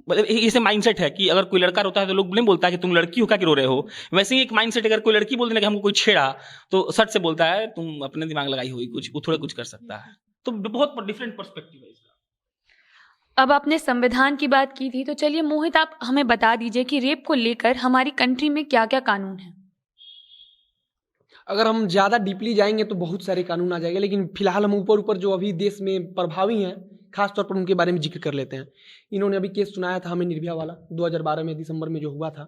मतलब ऐसे माइंडसेट है कि अगर कोई लड़का रोता है तो लोग नहीं बोलता है कि तुम लड़की हो क्या कि रो रहे हो, वैसे ही एक माइंडसेट अगर कोई लड़की बोल देना कि हमको कोई छेड़ा तो सट से बोलता है तुम अपने दिमाग लगाई होगी कुछ, वो थोड़ा कुछ कर सकता है। तो बहुत डिफरेंट पर्सपेक्टिव है इसका। अब आपने संविधान की बात की थी, तो चलिए मोहित आप हमें बता दीजिए कि रेप को लेकर हमारी कंट्री में क्या क्या कानून है। अगर हम ज़्यादा डीपली जाएंगे तो बहुत सारे कानून आ जाएंगे, लेकिन फिलहाल हम ऊपर ऊपर जो अभी देश में प्रभावी हैं खास तौर पर उनके बारे में जिक्र कर लेते हैं। इन्होंने अभी केस सुनाया था हमें निर्भया वाला 2012 में दिसंबर में जो हुआ था।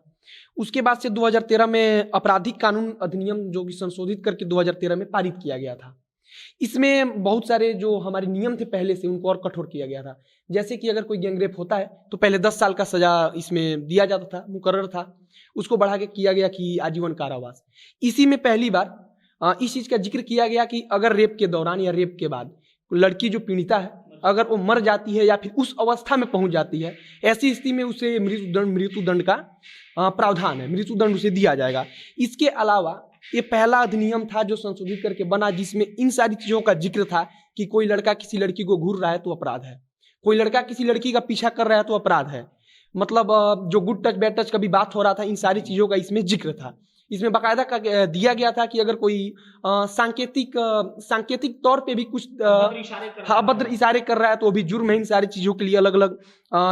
उसके बाद से 2013 में आपराधिक कानून अधिनियम जो कि संशोधित करके 2013 में पारित किया गया था। इसमें बहुत सारे जो हमारे नियम थे पहले से उनको और कठोर किया गया था। जैसे कि अगर कोई गैंगरेप होता है तो पहले 10 साल का सजा इसमें दिया जाता था, मुकर्रर था, उसको बढ़ा के किया गया कि आजीवन कारावास। इसी में पहली बार इस चीज़ का जिक्र किया गया कि अगर रेप के दौरान या रेप के बाद लड़की जो पीड़िता है अगर वो मर जाती है या फिर उस अवस्था में पहुंच जाती है, ऐसी स्थिति में उसे मृत्युदंड का प्रावधान है, मृत्युदंड उसे दिया जाएगा। इसके अलावा ये पहला अधिनियम था जो संशोधित करके बना जिसमें इन सारी चीज़ों का जिक्र था कि कोई लड़का किसी लड़की को घूर रहा है तो अपराध है, कोई लड़का किसी लड़की का पीछा कर रहा है तो अपराध है। मतलब जो गुड टच बैड टच का भी बात हो रहा था, इन सारी चीज़ों का इसमें जिक्र था। इसमें बाकायदा दिया गया था कि अगर कोई सांकेतिक तौर पे भी कुछ अभद्र इशारे कर रहा है तो भी जुर्म है। इन सारी चीज़ों के लिए अलग अलग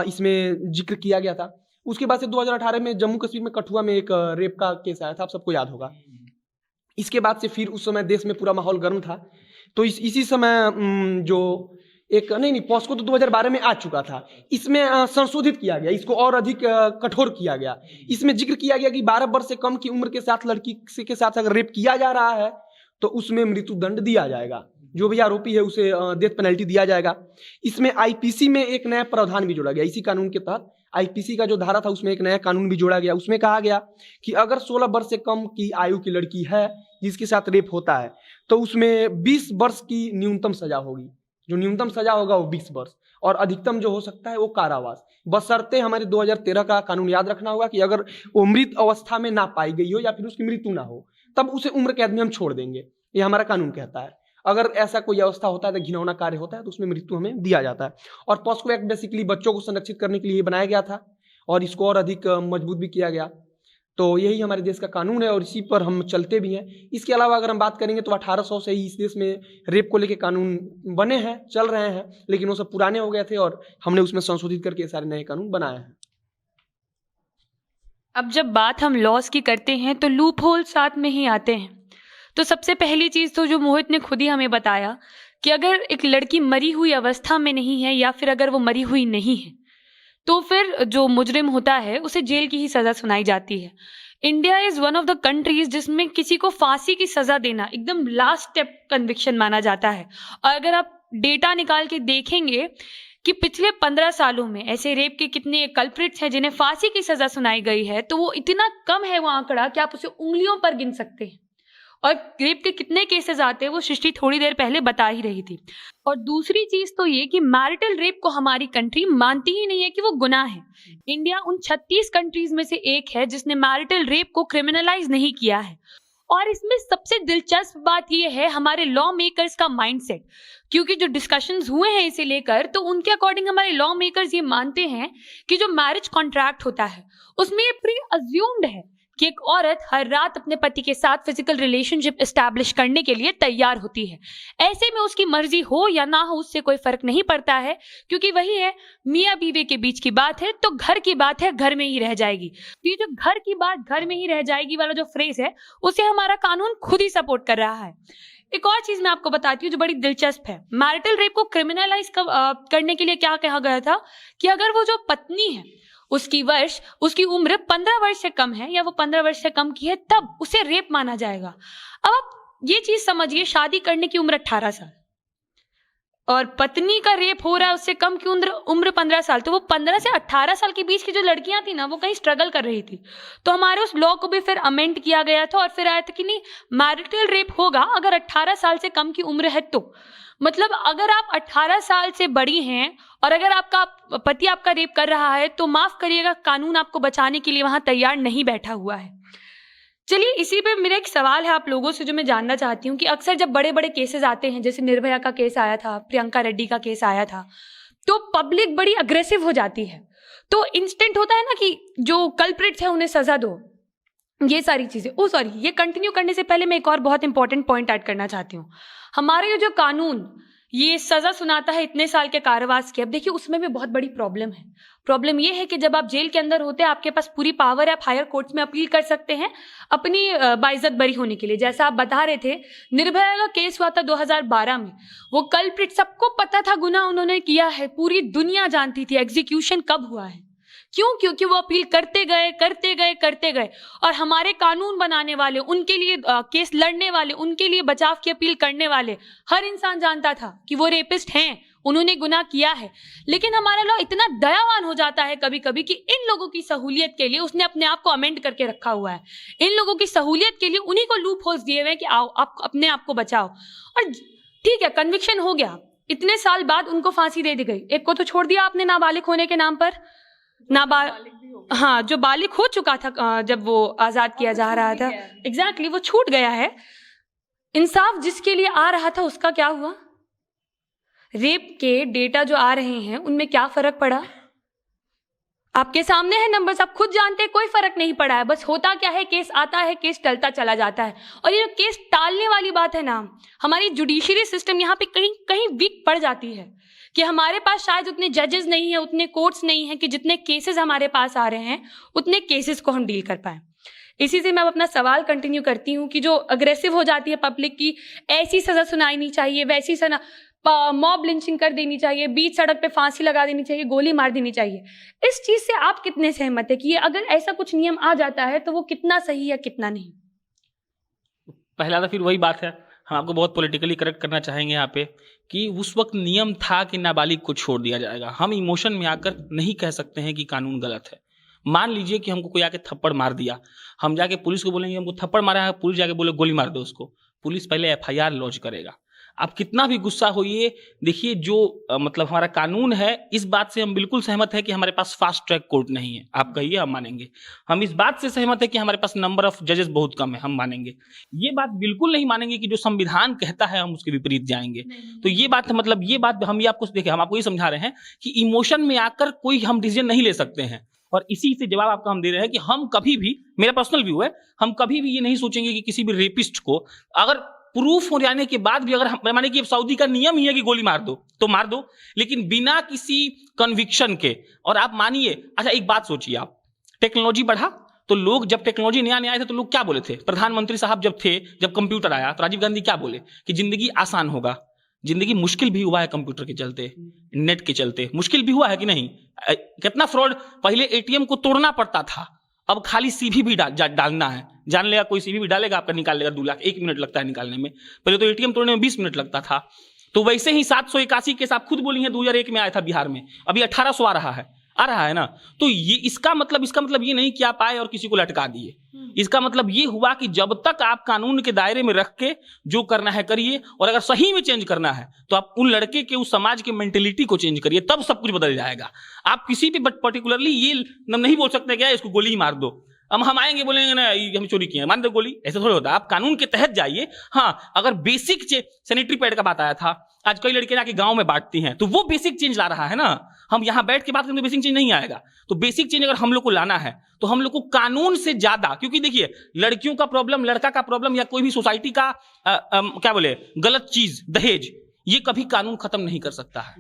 इसमें जिक्र किया गया था। उसके बाद से 2018 में जम्मू कश्मीर में कठुआ में एक रेप का केस आया था, आप सबको याद होगा। इसके बाद से फिर उस समय देश में पूरा माहौल गर्म था, तो इसी समय जो एक नहीं पॉस्को तो 2012 में आ चुका था, इसमें संशोधित किया गया, इसको और अधिक कठोर किया गया। इसमें जिक्र किया गया कि 12 वर्ष से कम की उम्र के साथ लड़की के साथ अगर रेप किया जा रहा है तो उसमें मृत्युदंड दिया जाएगा, जो भी आरोपी है उसे डेथ पेनल्टी दिया जाएगा। इसमें आईपीसी में एक नया प्रावधान भी जोड़ा गया। इसी कानून के तहत आईपीसी का जो धारा था उसमें एक नया कानून भी जोड़ा गया। उसमें कहा गया कि अगर 16 वर्ष से कम की आयु की लड़की है जिसके साथ रेप होता है तो उसमें 20 वर्ष की न्यूनतम सजा होगी। जो न्यूनतम सजा होगा वो 20 वर्ष और अधिकतम जो हो सकता है वो कारावास, बशर्ते हमारे 2013 का कानून याद रखना होगा कि अगर वो मृत अवस्था में ना पाई गई हो या फिर उसकी मृत्यु ना हो तब उसे उम्र कैद में हम छोड़ देंगे, ये हमारा कानून कहता है। अगर ऐसा कोई अवस्था होता है तो घिनौना कार्य होता है तो उसमें मृत्यु हमें दिया जाता है। और पॉस्को एक्ट बेसिकली बच्चों को संरक्षित करने के लिए बनाया गया था और इसको और अधिक मजबूत भी किया गया। तो यही हमारे देश का कानून है और इसी पर हम चलते भी हैं। इसके अलावा अगर हम बात करेंगे तो 1800 से ही इस देश में रेप को लेके कानून बने हैं, चल रहे हैं, लेकिन वो सब पुराने हो गए थे और हमने उसमें संशोधित करके सारे नए कानून बनाए हैं। अब जब बात हम लॉस की करते हैं तो लूप होल साथ में ही आते हैं। तो सबसे पहली चीज़ तो जो मोहित ने खुद ही हमें बताया कि अगर एक लड़की मरी हुई अवस्था में नहीं है या फिर अगर वो मरी हुई नहीं है तो फिर जो मुजरिम होता है उसे जेल की ही सज़ा सुनाई जाती है। India is one of the countries जिसमें किसी को फांसी की सज़ा देना एकदम लास्ट स्टेप कन्विक्शन माना जाता है। और अगर आप डेटा निकाल के देखेंगे कि पिछले 15 सालों में ऐसे रेप के कितने कल्प्रिट्स हैं जिन्हें फांसी की सज़ा सुनाई गई है, तो वो इतना कम है वो आंकड़ा कि आप उसे उंगलियों पर गिन सकते हैं। और रेप के कितने केसेस आते हैं वो सृष्टि थोड़ी देर पहले बता ही रही थी। और दूसरी चीज तो ये कि मैरिटल रेप को हमारी कंट्री मानती ही नहीं है कि वो गुनाह है। इंडिया उन 36 कंट्रीज में से एक है जिसने मैरिटल रेप को क्रिमिनलाइज नहीं किया है। और इसमें सबसे दिलचस्प बात ये है हमारे लॉ मेकर्स का माइंडसेट, क्योंकि जो डिस्कशंस हुए हैं इसे लेकर तो उनके अकॉर्डिंग हमारे लॉ मेकर्स ये मानते हैं कि जो मैरिज कॉन्ट्रैक्ट होता है उसमें ये प्री अज्यूम्ड है कि एक औरत हर रात अपने पति के साथ फिजिकल रिलेशनशिप एस्टैब्लिश करने के लिए तैयार होती है। ऐसे में उसकी मर्जी हो या ना हो उससे कोई फर्क नहीं पड़ता है, क्योंकि वही है मियाँ बीवी के बीच की बात है तो घर की बात है घर में ही रह जाएगी। तो ये जो घर की बात घर में ही रह जाएगी वाला जो फ्रेज है उसे हमारा कानून खुद ही सपोर्ट कर रहा है। एक और चीज मैं आपको बताती हूँ जो बड़ी दिलचस्प है। मैरिटल रेप को क्रिमिनलाइज करने के लिए क्या कहा गया था कि अगर वो जो पत्नी है उसकी उम्र 15 वर्ष से कम है या वो 15 वर्ष से कम की है तब उसे रेप माना जाएगा। अब आप ये चीज समझिए, शादी करने की उम्र 18 साल और पत्नी का रेप हो रहा है उससे कम की उम्र 15 साल, तो वो 15 से 18 साल के बीच की जो लड़कियां थी ना वो कहीं स्ट्रगल कर रही थी। तो हमारे उस लॉ को भी फिर अमेंड किया गया था और फिर आया था कि नहीं मैरिटल रेप होगा अगर 18 साल से कम की उम्र है। तो मतलब अगर आप 18 साल से बड़ी हैं और अगर आपका पति आपका रेप कर रहा है तो माफ करिएगा कानून आपको बचाने के लिए वहां तैयार नहीं बैठा हुआ है। चलिए इसी पे मेरा एक सवाल है आप लोगों से जो मैं जानना चाहती हूँ कि अक्सर जब बड़े बड़े केसेस आते हैं, जैसे निर्भया का केस आया था, प्रियंका रेड्डी का केस आया था, तो पब्लिक बड़ी अग्रेसिव हो जाती है। तो इंस्टेंट होता है ना कि जो कल्प्रिट्स है उन्हें सजा दो, ये सारी चीजें। सॉरी, ये कंटिन्यू करने से पहले मैं एक और बहुत इंपॉर्टेंट पॉइंट ऐड करना चाहती हूँ। हमारे ये जो कानून ये सजा सुनाता है इतने साल के कारावास की, अब देखिए उसमें भी बहुत बड़ी प्रॉब्लम है। प्रॉब्लम ये है कि जब आप जेल के अंदर होते हैं आपके पास पूरी पावर है, आप हायर कोर्ट्स में अपील कर सकते हैं अपनी बाइज्जत बरी होने के लिए। जैसा आप बता रहे थे, निर्भया का केस हुआ था 2012 में, वो कल्प्रिट सबको पता था गुनाह उन्होंने किया है, पूरी दुनिया जानती थी। एग्जीक्यूशन कब हुआ है? क्यों? क्योंकि वो अपील करते गए और हमारे कानून बनाने वाले, उनके लिए केस लड़ने वाले, उनके लिए बचाव की अपील करने वाले हर इंसान जानता था कि वो रेपिस्ट हैं, उन्होंने गुनाह किया है। लेकिन हमारा लॉ इतना दयावान हो जाता है कभी कभी कि इन लोगों की सहूलियत के लिए उसने अपने आप को अमेंड करके रखा हुआ है। इन लोगों की सहूलियत के लिए उन्हीं को लूप होल्स दिए हुए हैं कि आओ आप अपने आप को बचाओ। और ठीक है, कन्विक्शन हो गया, इतने साल बाद उनको फांसी दे दी गई। एक को तो छोड़ दिया आपने नाबालिग होने के नाम पर, हाँ, जो बालिग हो चुका था जब वो आजाद किया जा रहा था, एग्जैक्टली वो छूट गया है। इंसाफ जिसके लिए आ रहा था उसका क्या हुआ? रेप के डेटा जो आ रहे हैं उनमें क्या फर्क पड़ा? आपके सामने है नंबर्स, आप खुद जानते हैं कोई फर्क नहीं पड़ा है। बस होता क्या है, केस आता है, केस टलता चला जाता है। और ये जो केस टालने वाली बात है ना, हमारी जुडिशरी सिस्टम यहाँ पे कहीं कहीं वीक पड़ जाती है कि हमारे पास शायद उतने जजेस नहीं है, उतने कोर्ट्स नहीं है कि जितने केसेस हमारे पास आ रहे हैं उतने केसेस को हम डील कर पाए। इसी से मैं अपना सवाल कंटिन्यू करती हूँ कि जो अग्रेसिव हो जाती है पब्लिक की, ऐसी सजा सुनाई नहीं चाहिए, वैसी सजा, मॉब लिंचिंग कर देनी चाहिए, बीच सड़क पे फांसी लगा देनी चाहिए, गोली मार देनी चाहिए, इस चीज से आप कितने सहमत है कि ये अगर ऐसा कुछ नियम आ जाता है तो वो कितना सही है कितना नहीं? पहला तो फिर वही बात है, हम आपको बहुत पॉलिटिकली करेक्ट करना चाहेंगे यहाँ पे कि उस वक्त नियम था कि नाबालिग को छोड़ दिया जाएगा। हम इमोशन में आकर नहीं कह सकते हैं कि कानून गलत है। मान लीजिए कि हमको कोई आके थप्पड़ मार दिया, हम जाके पुलिस को बोलेंगे हमको थप्पड़ मारा है, पुलिस जाके बोले गोली मार दो उसको, पुलिस पहले FIR लॉन्च करेगा। आप कितना भी गुस्सा होइए, देखिए जो मतलब हमारा कानून है, इस बात से हम बिल्कुल सहमत है कि हमारे पास फास्ट ट्रैक कोर्ट नहीं है। आप कहिए, हम मानेंगे। हम इस बात से सहमत है कि हमारे पास नंबर ऑफ जजेस बहुत कम है, हम मानेंगे। ये बात बिल्कुल नहीं मानेंगे कि जो संविधान कहता है हम उसके विपरीत जाएंगे। तो ये बात मतलब ये बात हम ये आपको देखिए, हम आपको ये समझा रहे हैं कि इमोशन में आकर कोई हम डिसीजन नहीं ले सकते हैं। और इसी से जवाब आपको हम दे रहे हैं कि हम कभी भी, मेरा पर्सनल व्यू है, हम कभी भी ये नहीं सोचेंगे कि किसी भी रेपिस्ट को अगर प्रूफ हो जाने के बाद भी, अगर माने कि सऊदी का नियम ही है कि गोली मार दो तो मार दो, लेकिन बिना किसी कन्विक्शन के। और आप मानिए, अच्छा एक बात सोचिए आप, टेक्नोलॉजी बढ़ा तो लोग, जब टेक्नोलॉजी नया आए थे तो लोग क्या बोले थे? प्रधानमंत्री साहब जब थे, जब कंप्यूटर आया तो राजीव गांधी क्या बोले कि जिंदगी आसान होगा। जिंदगी मुश्किल भी हुआ है कंप्यूटर के चलते, नेट के चलते मुश्किल भी हुआ है कि नहीं? कितना फ्रॉड, पहले ATM को तोड़ना पड़ता था, अब खाली CV भी डालना है, जान लेगा कोई CV भी डालेगा आपका निकाल लेगा 2 लाख, 1 मिनट लगता है निकालने में। पहले तो ATM तोड़ने में 20 मिनट लगता था। तो वैसे ही 781 केस आप खुद बोली हैं 2001 में आया था बिहार में, अभी 1800 आ रहा है ना। तो ये इसका मतलब ये नहीं कि आप आए और किसी को लटका दिए। इसका मतलब ये हुआ कि जब तक आप कानून के दायरे में रख के जो करना है करिए, और अगर सही में चेंज करना है तो आप उन लड़के के, उस समाज के मेंटेलिटी को चेंज करिए, तब सब कुछ बदल जाएगा। आप किसी भी पर्टिकुलरली ये नहीं बोल सकते क्या इसको गोली ही मार दो, हम आएंगे बोलेंगे ना हम चोरी किए मान दो गोली, ऐसे थोड़ी होता है। आप कानून के तहत जाइए। हाँ, अगर बेसिक सैनिटरी पैड का बात आया था, आज कई लड़कियां जाके गांव में बांटती हैं, तो वो बेसिक चेंज ला रहा है ना। हम यहाँ बैठ के बात करेंगे तो बेसिक चेंज नहीं आएगा। तो बेसिक चेंज अगर हम लोग को लाना है तो हम लोग को कानून से ज्यादा, क्योंकि देखिए लड़कियों का प्रॉब्लम, लड़का का प्रॉब्लम, या कोई भी सोसाइटी का क्या बोले गलत चीज, दहेज, ये कभी कानून खत्म नहीं कर सकता है।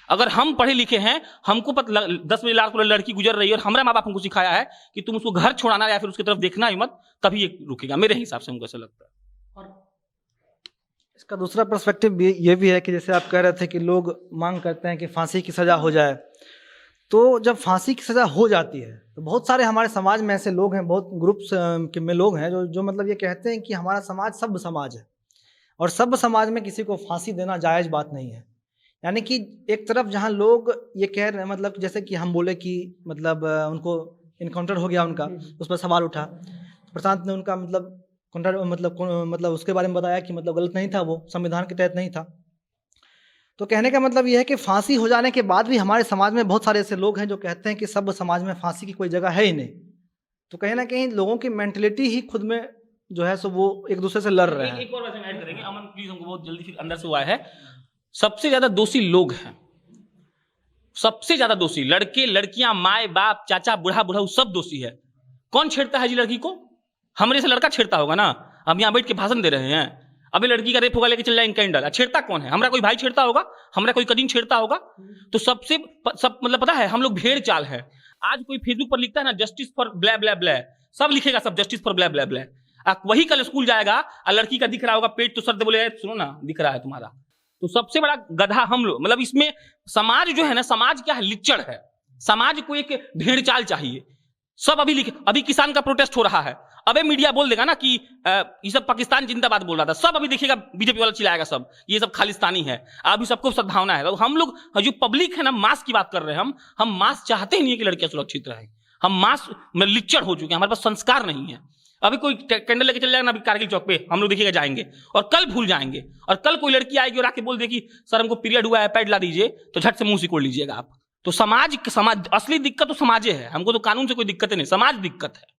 अगर हम पढ़े लिखे हैं, हमको 10 लाख लड़की गुजर रही है और हमारा माँ बाप हमको सिखाया है कि तुम उसको घर छोड़ाना या फिर उसकी तरफ देखना ही मत, तभी ये रुकेगा। मेरे हिसाब से हमको ऐसा लगता है। इसका दूसरा पर्सपेक्टिव ये भी है कि जैसे आप कह रहे थे कि लोग मांग करते हैं कि फांसी की सज़ा हो जाए, तो जब फांसी की सज़ा हो जाती है तो बहुत सारे हमारे समाज में ऐसे लोग हैं, बहुत ग्रुप्स में लोग हैं जो मतलब ये कहते हैं कि हमारा समाज सभ्य समाज है और सभ्य समाज में किसी को फांसी देना जायज़ बात नहीं है। यानी कि एक तरफ जहाँ लोग ये कह रहे हैं, मतलब जैसे कि हम बोले कि मतलब उनको इनकाउंटर हो गया उनका, उस पर सवाल उठा, प्रशांत ने उनका मतलब उसके बारे में बताया कि मतलब गलत नहीं था, वो संविधान के तहत नहीं था। तो कहने का मतलब ये है कि फांसी हो जाने के बाद भी हमारे समाज में बहुत सारे ऐसे लोग हैं जो कहते हैं कि सब समाज में फांसी की कोई जगह है ही नहीं। तो कहीं ना कहीं लोगों की मेंटलिटी ही खुद में जो है सो वो एक दूसरे से लड़ रहे हैं। एक और बात ऐड करेंगे, अमन प्लीज, हमको बहुत जल्दी फिर अंदर से हुआ है। सबसे ज्यादा दोषी लोग हैं, सबसे ज्यादा दोषी लड़के, लड़कियां, माए बाप, चाचा, बूढ़ा, बूढ़ा सब दोषी है। कौन छेड़ता है जी लड़की को? हमरे से लड़का छेड़ता होगा ना। हम यहाँ बैठ के भाषण दे रहे हैं, अबे लड़की का रेप होगा लेके चल जाए कैंडल, छेड़ता कौन है? हमारा कोई भाई छेड़ता होगा, हमारा कोई कजिन छेड़ता होगा। तो सबसे सब मतलब पता है हम लोग भेड़ चाल है। आज कोई फेसबुक पर लिखता है ना जस्टिस फॉर ब्लै ब्लै ब्लै, सब लिखेगा सब जस्टिस फॉर ब्लै ब्लै ब्लै। वही कल स्कूल जाएगा और लड़की का दिख रहा होगा पेट, तो सर बोले सुनो ना दिख रहा है तुम्हारा। तो सबसे बड़ा गधा हम लोग, मतलब इसमें समाज जो है ना, समाज क्या है? लिच्चड़ है। समाज को एक भेड़ चाल चाहिए। सब अभी किसान का प्रोटेस्ट हो रहा है, अबे मीडिया बोल देगा ना कि ये सब पाकिस्तान जिंदाबाद बोल रहा था, सब अभी देखिएगा बीजेपी वाला चिल्लाएगा सब ये सब खालिस्तानी है, अभी सबको सद्भावना है। तो हम लोग जो पब्लिक है ना, मास की बात कर रहे हैं हम मास चाहते ही नहीं है कि लड़कियां सुरक्षित रहे। हम मास में लिच्चड़ हो चुके हैं, हमारे पास संस्कार नहीं है। अभी कोई कैंडल लेके चल जाएगा ना अभी कारगिल चौक पे, हम लोग देखिएगा जाएंगे और कल भूल जाएंगे। और कल कोई लड़की आएगी और आके बोल दे कि सर हमको पीरियड हुआ है, पैड ला दीजिए, तो झट से मुंह सिकोड़ लीजिएगा आप। तो समाज असली दिक्कत तो समाज है, हमको तो कानून से कोई दिक्कत नहीं, समाज दिक्कत है।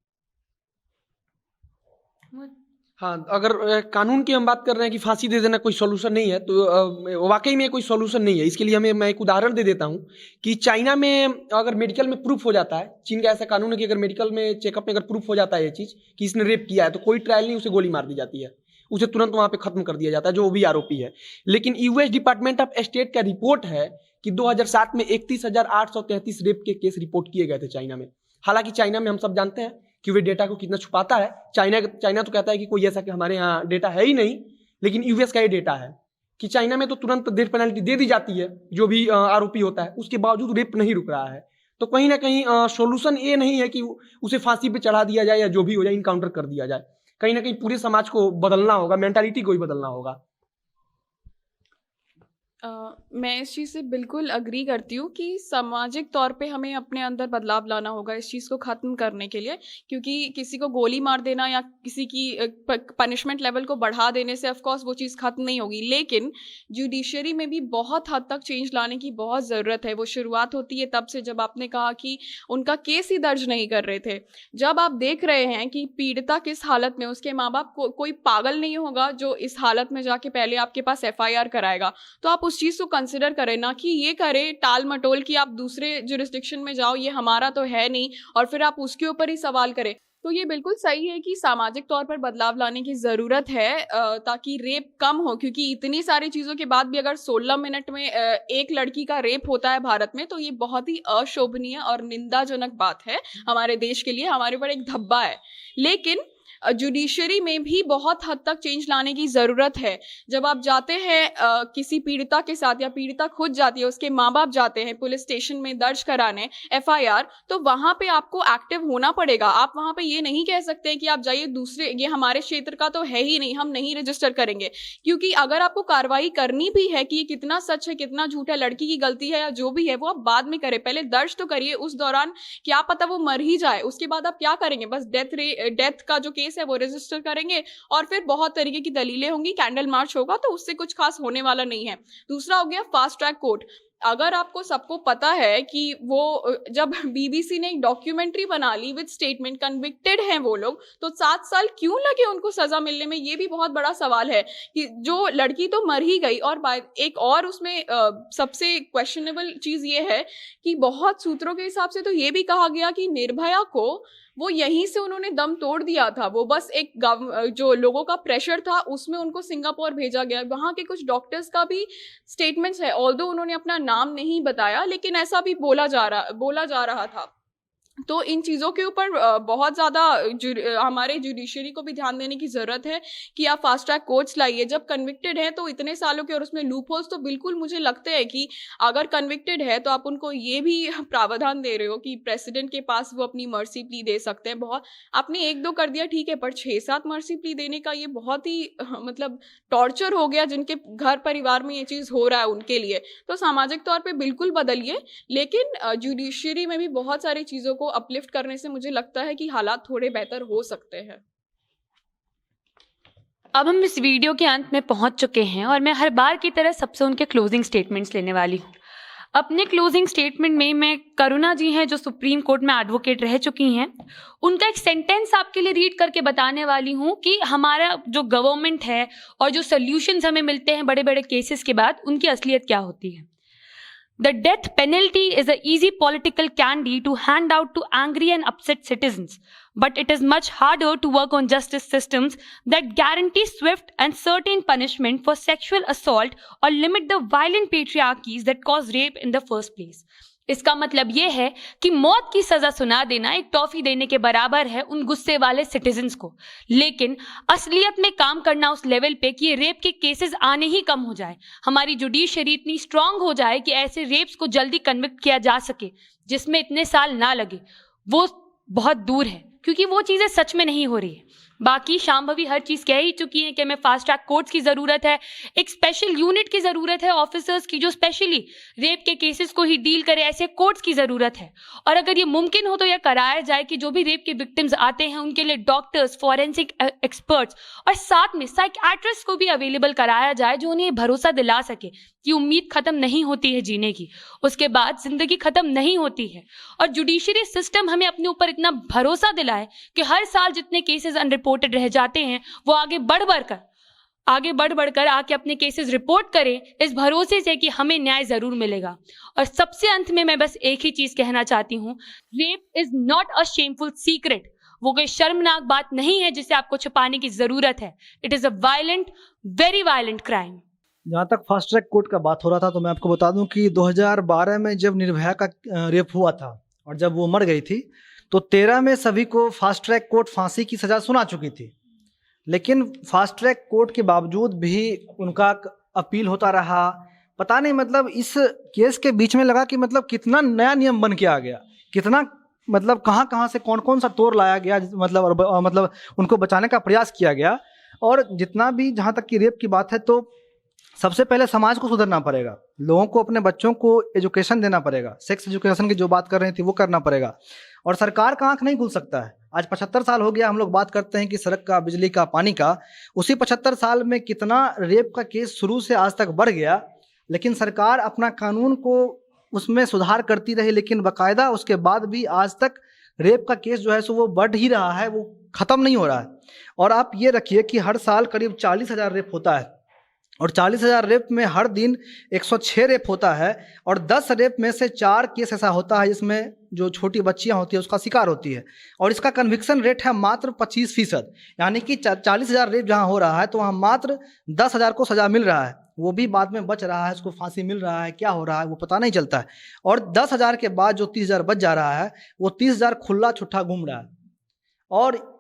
हाँ, अगर कानून की हम बात कर रहे हैं कि फांसी दे देना कोई सॉल्यूशन नहीं है, तो वाकई में कोई सॉल्यूशन नहीं है। इसके लिए मैं एक उदाहरण दे देता हूँ कि चाइना में अगर मेडिकल में प्रूफ हो जाता है, चीन का ऐसा कानून है कि अगर मेडिकल में चेकअप में अगर प्रूफ हो जाता है ये चीज़ कि इसने रेप किया है, तो कोई ट्रायल नहीं, उसे गोली मार दी जाती है, उसे तुरंत वहाँ पे खत्म कर दिया जाता है जो भी आरोपी है। लेकिन यूएस डिपार्टमेंट ऑफ स्टेट का रिपोर्ट है कि 2007 में 31,833 रेप के केस रिपोर्ट किए गए थे चाइना में। हालांकि चाइना में हम सब जानते हैं कि वे डेटा को कितना छुपाता है। चाइना तो कहता है कि कोई ऐसा कि हमारे यहाँ डेटा है ही नहीं, लेकिन यूएस का ये डेटा है कि चाइना में तो तुरंत डेथ पेनल्टी दे दी जाती है जो भी आरोपी होता है, उसके बावजूद रेप नहीं रुक रहा है। तो कहीं ना कहीं सॉल्यूशन ये नहीं है कि उसे फांसी पे चढ़ा दिया जाए या जो भी हो जाए इनकाउंटर कर दिया जाए। कहीं ना कहीं पूरे समाज को बदलना होगा, मेंटालिटी को ही बदलना होगा। मैं इस चीज़ से बिल्कुल अग्री करती हूँ कि सामाजिक तौर पे हमें अपने अंदर बदलाव लाना होगा इस चीज़ को ख़त्म करने के लिए, क्योंकि किसी को गोली मार देना या किसी की पनिशमेंट लेवल को बढ़ा देने से ऑफ कोर्स वो चीज़ ख़त्म नहीं होगी। लेकिन जुडिशरी में भी बहुत हद तक चेंज लाने की बहुत ज़रूरत है। वो शुरुआत होती है तब से जब आपने कहा कि उनका केस ही दर्ज नहीं कर रहे थे। जब आप देख रहे हैं कि पीड़िता किस हालत में, उसके माँ बाप कोई पागल नहीं होगा जो इस हालत में जाके पहले आपके पास FIR कराएगा। तो आप उस चीज़ को कंसिडर करें, ना कि ये करें टाल मटोल कि आप दूसरे जुरिस्डिक्शन में जाओ, ये हमारा तो है नहीं, और फिर आप उसके ऊपर ही सवाल करें। तो ये बिल्कुल सही है कि सामाजिक तौर पर बदलाव लाने की ज़रूरत है ताकि रेप कम हो, क्योंकि इतनी सारी चीज़ों के बाद भी अगर 16 मिनट में एक लड़की का रेप होता है भारत में, तो ये बहुत ही अशोभनीय और निंदाजनक बात है हमारे देश के लिए, हमारे ऊपर एक धब्बा है। लेकिन जुडिशरी में भी बहुत हद तक चेंज लाने की ज़रूरत है। जब आप जाते हैं किसी पीड़िता के साथ, या पीड़िता खुद जाती है, उसके माँ बाप जाते हैं पुलिस स्टेशन में दर्ज कराने FIR, तो वहाँ पे आपको एक्टिव होना पड़ेगा। आप वहाँ पे ये नहीं कह सकते कि आप जाइए दूसरे, ये हमारे क्षेत्र का तो है ही नहीं, हम नहीं रजिस्टर करेंगे। क्योंकि अगर आपको कार्रवाई करनी भी है कि ये कितना सच है कितना झूठ है, लड़की की गलती है या जो भी है, वो आप बाद में करें, पहले दर्ज तो करिए। उस दौरान क्या पता वो मर ही जाए, उसके बाद आप क्या करेंगे? बस डेथ का जो है वो रजिस्टर करेंगे और फिर बहुत तरीके की दलीलें होंगी, कैंडल मार्च होगा, तो उससे कुछ खास होने वाला नहीं है। दूसरा हो गया फास्ट ट्रैक कोर्ट। अगर आपको सबको पता है कि वो जब BBC ने एक डॉक्यूमेंट्री बना ली विद स्टेटमेंट, कन्विक्टेड हैं वो लोग, तो 7 साल क्यों लगे उनको सजा मिलने में? ये भी बहुत बड़ा सवाल है कि जो लड़की तो मर ही गई। और एक और उसमें सबसे क्वेश्चनेबल चीज़ ये है कि बहुत सूत्रों के हिसाब से तो ये भी कहा गया कि निर्भया को वो यहीं से उन्होंने दम तोड़ दिया था। वो बस एक जो लोगों का प्रेशर था उसमें उनको सिंगापुर भेजा गया। वहाँ के कुछ डॉक्टर्स का भी स्टेटमेंट्स है, ऑल्दो उन्होंने अपना नाम नहीं बताया, लेकिन ऐसा भी बोला जा रहा था। तो इन चीज़ों के ऊपर बहुत ज़्यादा हमारे जुडिशरी को भी ध्यान देने की ज़रूरत है कि आप फास्ट ट्रैक कोर्ट्स लाइए। जब कन्विक्टेड है तो इतने सालों के, और उसमें लूप होल्स तो बिल्कुल मुझे लगते हैं कि अगर कन्विक्टेड है तो आप उनको ये भी प्रावधान दे रहे हो कि प्रेसिडेंट के पास वो अपनी मर्सी प्ली दे सकते हैं। बहुत आपने 1-2 कर दिया ठीक है, पर 6-7 मर्सी प्ली देने का ये बहुत ही मतलब टॉर्चर हो गया जिनके घर परिवार में ये चीज़ हो रहा है उनके लिए। तो सामाजिक तौर पर बिल्कुल बदलिए, लेकिन जुडिशरी में भी बहुत सारी चीज़ों को अपलिफ्ट करने से मुझे लगता है कि हालात थोड़े बेहतर हो सकते हैं। अब हम इस वीडियो के अंत में पहुंच चुके हैं और मैं हर बार की तरह सबसे उनके क्लोजिंग स्टेटमेंट्स लेने वाली हूं। अपने क्लोजिंग स्टेटमेंट में मैं करुणा जी हैं जो सुप्रीम कोर्ट में एडवोकेट रह चुकी हैं, उनका एक सेंटेंस आपके लिए रीड करके बताने वाली हूं कि हमारा जो गवर्नमेंट है और जो सॉल्यूशंस हमें मिलते हैं बड़े बड़े केसेस के बाद, उनकी असलियत क्या होती है। The death penalty is an easy political candy to hand out to angry and upset citizens, but it is much harder to work on justice systems that guarantee swift and certain punishment for sexual assault or limit the violent patriarchies that cause rape in the first place. इसका मतलब ये है कि मौत की सजा सुना देना एक टॉफी देने के बराबर है उन गुस्से वाले सिटीजन्स को, लेकिन असलियत में काम करना उस लेवल पे कि ये रेप के केसेस आने ही कम हो जाए, हमारी जुडिशरी इतनी स्ट्रांग हो जाए कि ऐसे रेप्स को जल्दी कन्विक्ट किया जा सके जिसमें इतने साल ना लगे, वो बहुत दूर है क्योंकि वो चीज़ें सच में नहीं हो रही है। बाकी शांभवी हर चीज़ कह ही चुकी हैं कि हमें फास्ट ट्रैक कोर्ट्स की ज़रूरत है, एक स्पेशल यूनिट की ज़रूरत है, ऑफिसर्स की जो स्पेशली रेप के केसेस को ही डील करे, ऐसे कोर्ट्स की ज़रूरत है। और अगर ये मुमकिन हो तो यह कराया जाए कि जो भी रेप के विक्टिम्स आते हैं उनके लिए डॉक्टर्स, फॉरेंसिक एक्सपर्ट्स और साथ में साइकियाट्रिस्ट को भी अवेलेबल कराया जाए जो उन्हें भरोसा दिला सके कि उम्मीद खत्म नहीं होती है जीने की, उसके बाद जिंदगी खत्म नहीं होती है। और जुडिशरी सिस्टम हमें अपने ऊपर इतना भरोसा दिलाए कि हर साल जितने केसेस अनरिपोर्टेड रह जाते हैं वो आगे बढ़ बढ़कर आके अपने केसेस रिपोर्ट करें, इस भरोसे से कि हमें न्याय जरूर मिलेगा। और सबसे अंत में मैं बस एक ही चीज कहना चाहती हूँ, rape is not a shameful secret. वो कोई शर्मनाक बात नहीं है जिसे आपको छुपाने की जरूरत है। It is a violent, very violent crime. जहाँ तक फास्ट ट्रैक कोर्ट का बात हो रहा था तो मैं आपको बता दूं कि 2012 में जब निर्भया का रेप हुआ था और जब वो मर गई थी तो 13 में सभी को फास्ट ट्रैक कोर्ट फांसी की सज़ा सुना चुकी थी, लेकिन फास्ट ट्रैक कोर्ट के बावजूद भी उनका अपील होता रहा। पता नहीं मतलब इस केस के बीच में लगा कि मतलब कितना नया नियम बन के आ गया, कितना मतलब कहाँ से कौन सा तोड़ लाया गया, मतलब उनको बचाने का प्रयास किया गया। और जितना भी जहाँ तक कि रेप की बात है तो सबसे पहले समाज को सुधरना पड़ेगा, लोगों को अपने बच्चों को एजुकेशन देना पड़ेगा, सेक्स एजुकेशन की जो बात कर रही थी वो करना पड़ेगा। और सरकार का आंख नहीं खुल सकता है। आज 75 साल हो गया हम लोग बात करते हैं कि सड़क का, बिजली का, पानी का, उसी 75 साल में कितना रेप का केस शुरू से आज तक बढ़ गया, लेकिन सरकार अपना कानून को उसमें सुधार करती रही, लेकिन बाकायदा उसके बाद भी आज तक रेप का केस जो है सो वो बढ़ ही रहा है, वो ख़त्म नहीं हो रहा है। और आप ये रखिए कि हर साल करीब 40,000 रेप होता है और 40,000 रेप में हर दिन 106 रेप होता है और 10 रेप में से 4 केस ऐसा होता है जिसमें जो छोटी बच्चियां होती है उसका शिकार होती है और इसका कन्विक्शन रेट है मात्र 25%। यानी कि 40,000 रेप जहां हो रहा है तो वहां मात्र 10,000 को सज़ा मिल रहा है, वो भी बाद में बच रहा है, उसको फांसी मिल रहा है, क्या हो रहा है वो पता नहीं चलता है। और 10,000 के बाद जो 30,000 बच जा रहा है वो 30,000 खुला छुट्टा घूम रहा है। और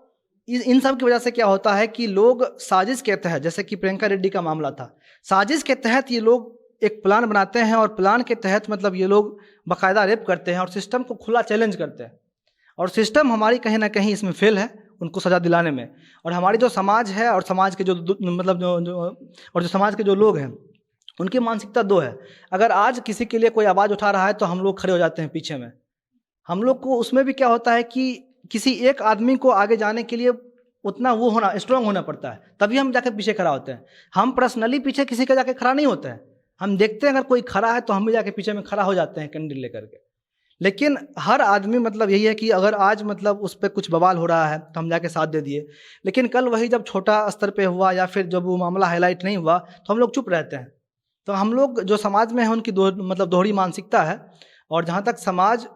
इन सब की वजह से क्या होता है कि लोग साजिश के तहत, जैसे कि प्रियंका रेड्डी का मामला था, साजिश के तहत ये लोग एक प्लान बनाते हैं और प्लान के तहत मतलब ये लोग बाकायदा रेप करते हैं और सिस्टम को खुला चैलेंज करते हैं। और सिस्टम हमारी कहीं ना कहीं इसमें फेल है उनको सज़ा दिलाने में। और हमारी जो समाज है और समाज के जो समाज के जो लोग हैं उनकी मानसिकता 2 है। अगर आज किसी के लिए कोई आवाज़ उठा रहा है तो हम लोग खड़े हो जाते हैं पीछे में। हम लोग को उसमें भी क्या होता है कि किसी एक आदमी को आगे जाने के लिए उतना वो होना, स्ट्रांग होना पड़ता है, तभी हम जाके पीछे खड़ा होते हैं। हम पर्सनली पीछे किसी का जाके खड़ा नहीं होते हैं, हम देखते हैं अगर कोई खड़ा है तो हम भी जाके पीछे में खड़ा हो जाते हैं कैंडल लेकर के। लेकिन हर आदमी मतलब यही है कि अगर आज मतलब उस पर कुछ बवाल हो रहा है तो हम जाके साथ दे दिए, लेकिन कल वही जब छोटा स्तर पे हुआ या फिर जब वो मामला हाईलाइट नहीं हुआ तो हम लोग चुप रहते हैं। तो हम लोग जो समाज में है उनकी दोहरी मानसिकता है। और जहाँ तक समाज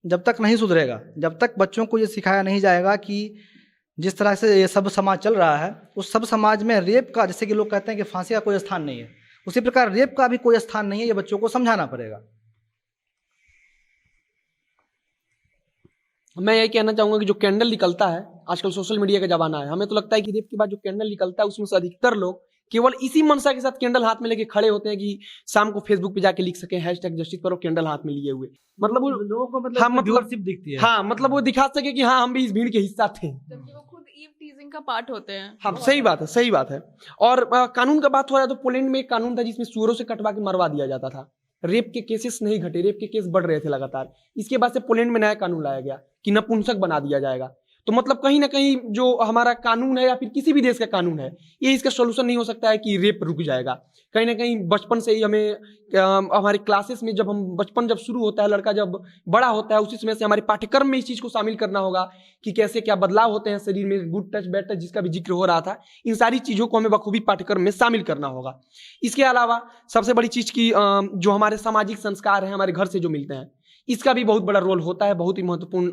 जब तक नहीं सुधरेगा, जब तक बच्चों को ये सिखाया नहीं जाएगा कि जिस तरह से ये सब समाज चल रहा है उस सब समाज में रेप का, जैसे कि लोग कहते हैं कि फांसी का कोई स्थान नहीं है, उसी प्रकार रेप का भी कोई स्थान नहीं है। ये बच्चों को समझाना पड़ेगा। मैं यही कहना चाहूँगा कि जो कैंडल निकलता है, आजकल सोशल मीडिया का जमाना है, हमें तो लगता है कि रेप के बाद जो कैंडल निकलता है उसमें से अधिकतर लोग केवल इसी मनसा के साथ कैंडल हाथ में लेके खड़े होते हैं कि शाम को फेसबुक पे जाके लिख सकें #जस्टिस पर कैंडल हाथ में लिए हुए। मतलब वो लोगों को मतलब हाँ, मतलब व्यूअरशिप दिखती है। हाँ, मतलब वो दिखा सके कि हाँ हम भी इस भीड़ के हिस्सा थे, जबकि वो खुद ईव टीजिंग का पार्ट होते हैं। हाँ सही बात है, सही बात है। और कानून का बात हो रहा है तो पोलैंड में एक कानून था जिसमें सुअरों से कटवा के मरवा दिया जाता था। रेप के केसेस नहीं घटे, रेप के केस बढ़ रहे थे लगातार। इसके बाद से पोलैंड में नया कानून लाया गया कि नपुंसक बना दिया जाएगा। तो मतलब कहीं ना कहीं जो हमारा कानून है या फिर किसी भी देश का कानून है, ये इसका सोल्यूशन नहीं हो सकता है कि रेप रुक जाएगा। कहीं ना कहीं बचपन से ही हमें हमारे क्लासेस में बचपन जब शुरू होता है, लड़का जब बड़ा होता है, उसी समय से हमारे पाठ्यक्रम में इस चीज़ को शामिल करना होगा कि कैसे क्या बदलाव होते हैं शरीर में, गुड टच बैड टच जिसका भी जिक्र हो रहा था, इन सारी चीज़ों को हमें बखूबी पाठ्यक्रम में शामिल करना होगा। इसके अलावा सबसे बड़ी चीज़ की जो हमारे सामाजिक संस्कार हैं हमारे घर से जो मिलते हैं, इसका भी बहुत बड़ा रोल होता है, बहुत ही महत्वपूर्ण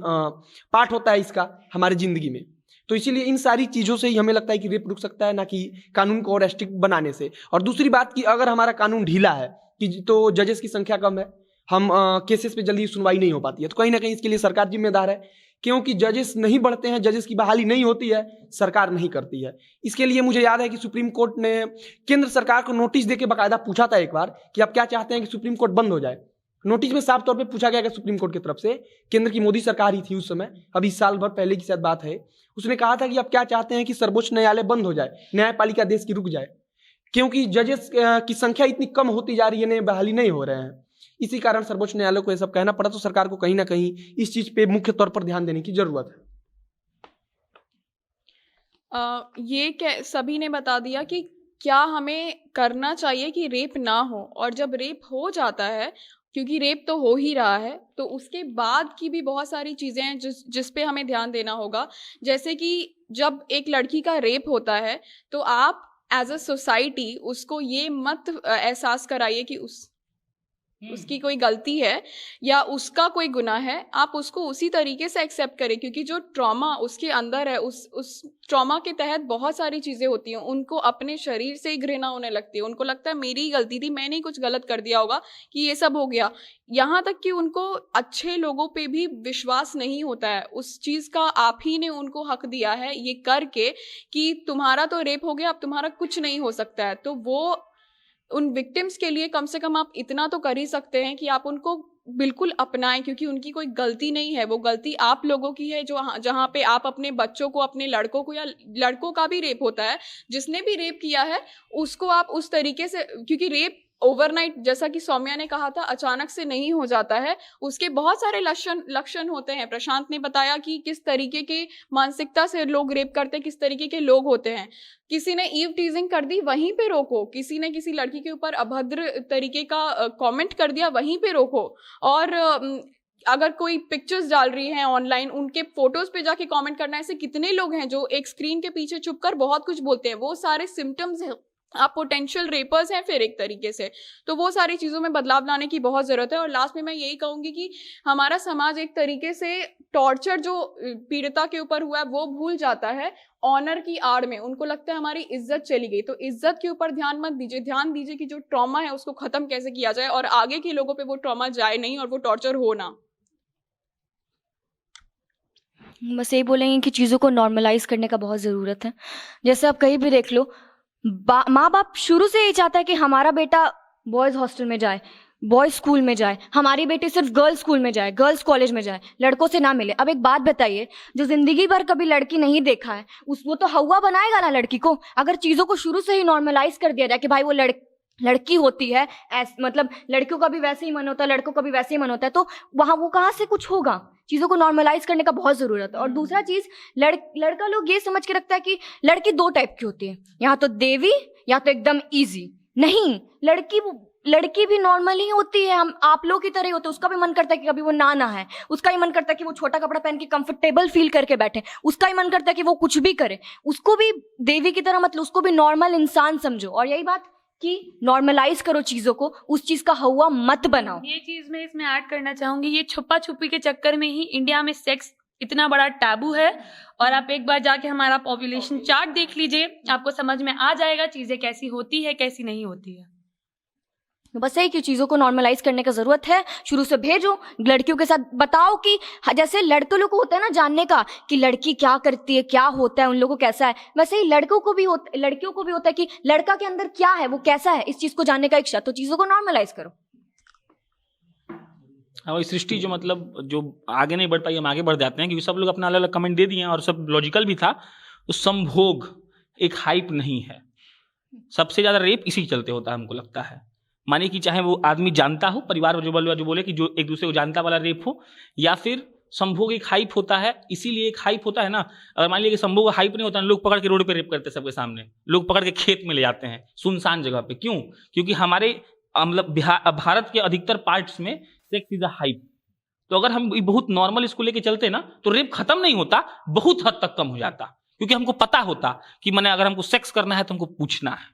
पार्ट होता है इसका हमारे ज़िंदगी में। तो इसीलिए इन सारी चीज़ों से ही हमें लगता है कि रेप रुक सकता है, ना कि कानून को और स्ट्रिक्ट बनाने से। और दूसरी बात कि अगर हमारा कानून ढीला है कि तो जजेस की संख्या कम है, हम केसेस पे जल्दी सुनवाई नहीं हो पाती है, तो कहीं ना कहीं इसके लिए सरकार जिम्मेदार है, क्योंकि जजेस नहीं बढ़ते हैं, जजेस की बहाली नहीं होती है, सरकार नहीं करती है। इसके लिए मुझे याद है कि सुप्रीम कोर्ट ने केंद्र सरकार को नोटिस देके बाकायदा पूछा था एक बार कि आप क्या चाहते हैं कि सुप्रीम कोर्ट बंद हो जाए। नोटिस में साफ तौर पे पूछा गया कि सुप्रीम कोर्ट की तरफ से, केंद्र की मोदी सरकार ही थी उस समय, अभी साल भर पहले की शायद बात है, उसने कहा था कि आप क्या चाहते हैं कि सर्वोच्च न्यायालय बंद हो जाए, न्यायपालिका देश की रुक जाए, क्योंकि जजेस की संख्या इतनी कम होती जा रही है, बहाली नहीं हो रहे हैं। इसी कारण सर्वोच्च न्यायालय को यह सब कहना पड़ा। तो सरकार को कहीं ना कहीं इस चीज पे मुख्य तौर पर ध्यान देने की जरूरत है। सभी ने बता दिया कि क्या हमें करना चाहिए कि रेप ना हो, और जब रेप हो जाता है, क्योंकि रेप तो हो ही रहा है, तो उसके बाद की भी बहुत सारी चीज़ें हैं जिस पे हमें ध्यान देना होगा। जैसे कि जब एक लड़की का रेप होता है तो आप एज अ सोसाइटी उसको ये मत एहसास कराइए कि उसकी कोई गलती है या उसका कोई गुनाह है, आप उसको उसी तरीके से एक्सेप्ट करें, क्योंकि जो ट्रॉमा उसके अंदर है, उस ट्रॉमा के तहत बहुत सारी चीज़ें होती हैं। उनको अपने शरीर से ही घृणा होने लगती है, उनको लगता है मेरी ही गलती थी, मैंने ही कुछ गलत कर दिया होगा कि ये सब हो गया। यहाँ तक कि उनको अच्छे लोगों पे भी विश्वास नहीं होता है। उस चीज़ का आप ही ने उनको हक दिया है ये करके कि तुम्हारा तो रेप हो गया, अब तुम्हारा कुछ नहीं हो सकता है। तो वो उन विक्टिम्स के लिए कम से कम आप इतना तो कर ही सकते हैं कि आप उनको बिल्कुल अपनाएं, क्योंकि उनकी कोई गलती नहीं है, वो गलती आप लोगों की है। जो जहाँ पे आप अपने बच्चों को, अपने लड़कों को, या लड़कों का भी रेप होता है, जिसने भी रेप किया है उसको आप उस तरीके से, क्योंकि रेप ओवरनाइट, जैसा कि सौम्या ने कहा था, अचानक से नहीं हो जाता है, उसके बहुत सारे लक्षण होते हैं। प्रशांत ने बताया कि किस तरीके के मानसिकता से लोग रेप करते हैं, किस तरीके के लोग होते हैं। किसी ने ईव टीजिंग कर दी, वहीं पे रोको। किसी ने किसी लड़की के ऊपर अभद्र तरीके का कमेंट कर दिया, वहीं पे रोको। और अगर कोई पिक्चर्स डाल रही हैं ऑनलाइन, उनके फोटोज पे जाके कमेंट करना। ऐसे कितने लोग हैं जो एक स्क्रीन के पीछे छुपकर बहुत कुछ बोलते हैं। वो सारे सिम्टम्स हैं, आप पोटेंशियल रेपर्स हैं फिर एक तरीके से। तो वो सारी चीज़ों में बदलाव लाने की बहुत ज़रूरत है। और लास्ट में मैं यही कहूँगी कि हमारा समाज एक तरीके से टॉर्चर जो पीड़िता के ऊपर हुआ है वो भूल जाता है ऑनर की आड़ में। उनको लगता है हमारी इज्जत चली गई। तो इज्जत के ऊपर ध्यान मत दीजिए, ध्यान दीजिए कि जो ट्रॉमा है उसको ख़त्म कैसे किया जाए और आगे के लोगों पर वो ट्रॉमा जाए नहीं और वो टॉर्चर हो ना। बस यही बोलेंगे कि चीज़ों को नॉर्मलाइज करने का बहुत ज़रूरत है। जैसे आप कहीं भी देख लो, माँ बाप शुरू से यही चाहता है कि हमारा बेटा बॉयज़ हॉस्टल में जाए, बॉयज़ स्कूल में जाए, हमारी बेटी सिर्फ गर्ल्स स्कूल में जाए, गर्ल्स कॉलेज में जाए, लड़कों से ना मिले। अब एक बात बताइए, जो जिंदगी भर कभी लड़की नहीं देखा है वो तो हवा बनाएगा ना लड़की को। अगर चीज़ों को शुरू से ही नॉर्मलाइज कर दिया जाए कि भाई वो लड़की होती है, मतलब लड़कियों का भी वैसे ही मन होता है, लड़कों का भी वैसे ही मन होता है, तो वहाँ वो कहाँ से कुछ होगा। चीज़ों को नॉर्मलाइज करने का बहुत ज़रूरत है। और दूसरा चीज़, लड़का लोग ये समझ के रखता है कि लड़की दो टाइप की होती है, या तो देवी या तो एकदम इजी। नहीं, लड़की भी नॉर्मल ही होती है, हम आप लोग की तरह ही होते हैं। उसका भी मन करता है कि कभी वो ना है, उसका ही मन करता है कि वो छोटा कपड़ा पहन के कंफर्टेबल फील करके बैठे, उसका ही मन करता है कि वो कुछ भी करे। उसको भी देवी की तरह मतलब उसको भी नॉर्मल इंसान समझो। और यही बात कि नॉर्मलाइज करो चीज़ों को, उस चीज़ का हवा मत बनाओ। ये चीज़ मैं इसमें ऐड करना चाहूँगी, ये छुपा छुपी के चक्कर में ही इंडिया में सेक्स इतना बड़ा टैबू है। और आप एक बार जाके हमारा पॉपुलेशन चार्ट देख लीजिए, आपको समझ में आ जाएगा चीज़ें कैसी होती है कैसी नहीं होती है। बस यही कि चीज़ों को नॉर्मलाइज करने का ज़रूरत है। शुरू से भेजो, लड़कियों के साथ बताओ कि जैसे लड़कों लोग को होता है ना जानने का कि लड़की क्या करती है, क्या होता है, उन लोगों को कैसा है, वैसे ही लड़कियों को भी होता है कि लड़का के अंदर क्या है, वो कैसा है, इस चीज़ को जानने का इच्छा। तो चीज़ों को नॉर्मलाइज करो। और सृष्टि जो मतलब जो आगे नहीं बढ़ पाई, हम आगे बढ़ जाते हैं क्योंकि सब लोग अपना अलग अलग कमेंट दे दिए हैं और सब लॉजिकल भी था। तो संभोग एक हाइप नहीं है, सबसे ज़्यादा रेप इसी चलते होता है हमको लगता है। माने कि चाहे वो आदमी जानता हो, परिवार जो बोले कि जो एक दूसरे को जानता वाला रेप हो, या फिर संभोग एक हाइप होता है, इसीलिए एक हाइप होता है ना। अगर मान लीजिए कि संभोग हाइप नहीं होता, लोग पकड़ के रोड पे रेप करते सबके सामने, लोग पकड़ के खेत में ले जाते हैं सुनसान जगह पे। क्यों? क्योंकि हमारे मतलब भारत के अधिकतर पार्ट्स में सेक्स इज अ हाइप। तो अगर हम बहुत नॉर्मल इसको लेके चलते ना तो रेप खत्म नहीं होता, बहुत हद तक कम हो जाता, क्योंकि हमको पता होता कि मैंने अगर हमको सेक्स करना है तो हमको पूछना है,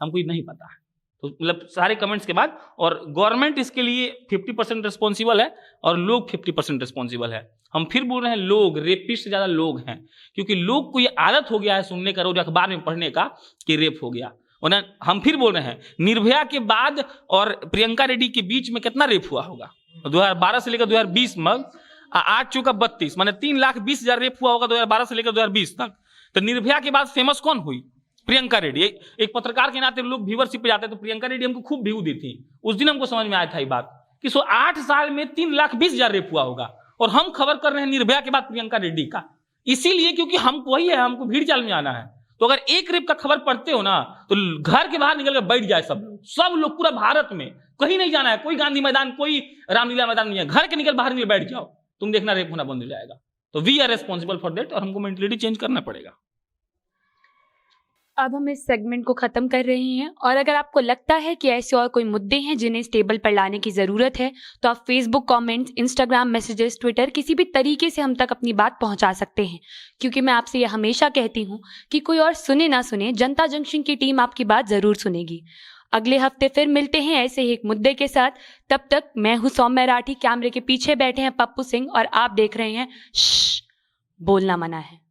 हमको ये नहीं पता है। तो मतलब सारे कमेंट्स के बाद, और गवर्नमेंट इसके लिए 50% रिस्पॉन्सिबल है और लोग 50% रिस्पॉन्सिबल है। हम फिर बोल रहे हैं लोग, रेपिस्ट से ज्यादा लोग हैं, क्योंकि लोग को ये आदत हो गया है सुनने का, रोज अखबार में पढ़ने का कि रेप हो गया। और हम फिर बोल रहे हैं निर्भया के बाद और प्रियंका रेड्डी के बीच में कितना रेप हुआ होगा? 2012 से लेकर 2020 में आज चुका 32, माने 3,20,000 रेप हुआ होगा 2012 से लेकर 2020 तक। तो निर्भया के बाद फेमस कौन हुई? प्रियंका रेड्डी। एक पत्रकार के नाते लोग व्यूअरशिप पे जाते हैं, तो प्रियंका रेड्डी हमको खूब व्यू दी थी। उस दिन हमको समझ में आया था ये बात कि 8 साल में 3,20,000 रेप हुआ होगा, और हम खबर कर रहे हैं निर्भया के बाद प्रियंका रेड्डी का। इसीलिए क्योंकि हमको वही है, हमको भीड़ चाल में आना है। तो अगर एक रेप का खबर पढ़ते हो ना तो घर के बाहर निकल कर बैठ जाए सब लोग पूरा भारत में, कहीं नहीं जाना है, कोई गांधी मैदान, कोई रामलीला मैदान नहीं है, घर के निकल बाहर निकल बैठ जाओ, तुम देखना रेप होना बंद हो जाएगा। तो we are responsible for that, और हमको मेंटलिटी चेंज करना पड़ेगा। अब हम इस सेगमेंट को ख़त्म कर रहे हैं, और अगर आपको लगता है कि ऐसे और कोई मुद्दे हैं जिन्हें इस टेबल पर लाने की ज़रूरत है, तो आप Facebook comments, Instagram messages, Twitter, किसी भी तरीके से हम तक अपनी बात पहुंचा सकते हैं। क्योंकि मैं आपसे ये हमेशा कहती हूँ कि कोई और सुने ना सुने, जनता जंक्शन की टीम आपकी बात ज़रूर सुनेगी। अगले हफ्ते फिर मिलते हैं ऐसे ही एक मुद्दे के साथ। तब तक मैं हूँ सौम्या राठी, कैमरे के पीछे बैठे हैं पप्पू सिंह, और आप देख रहे हैं बोलना मना है।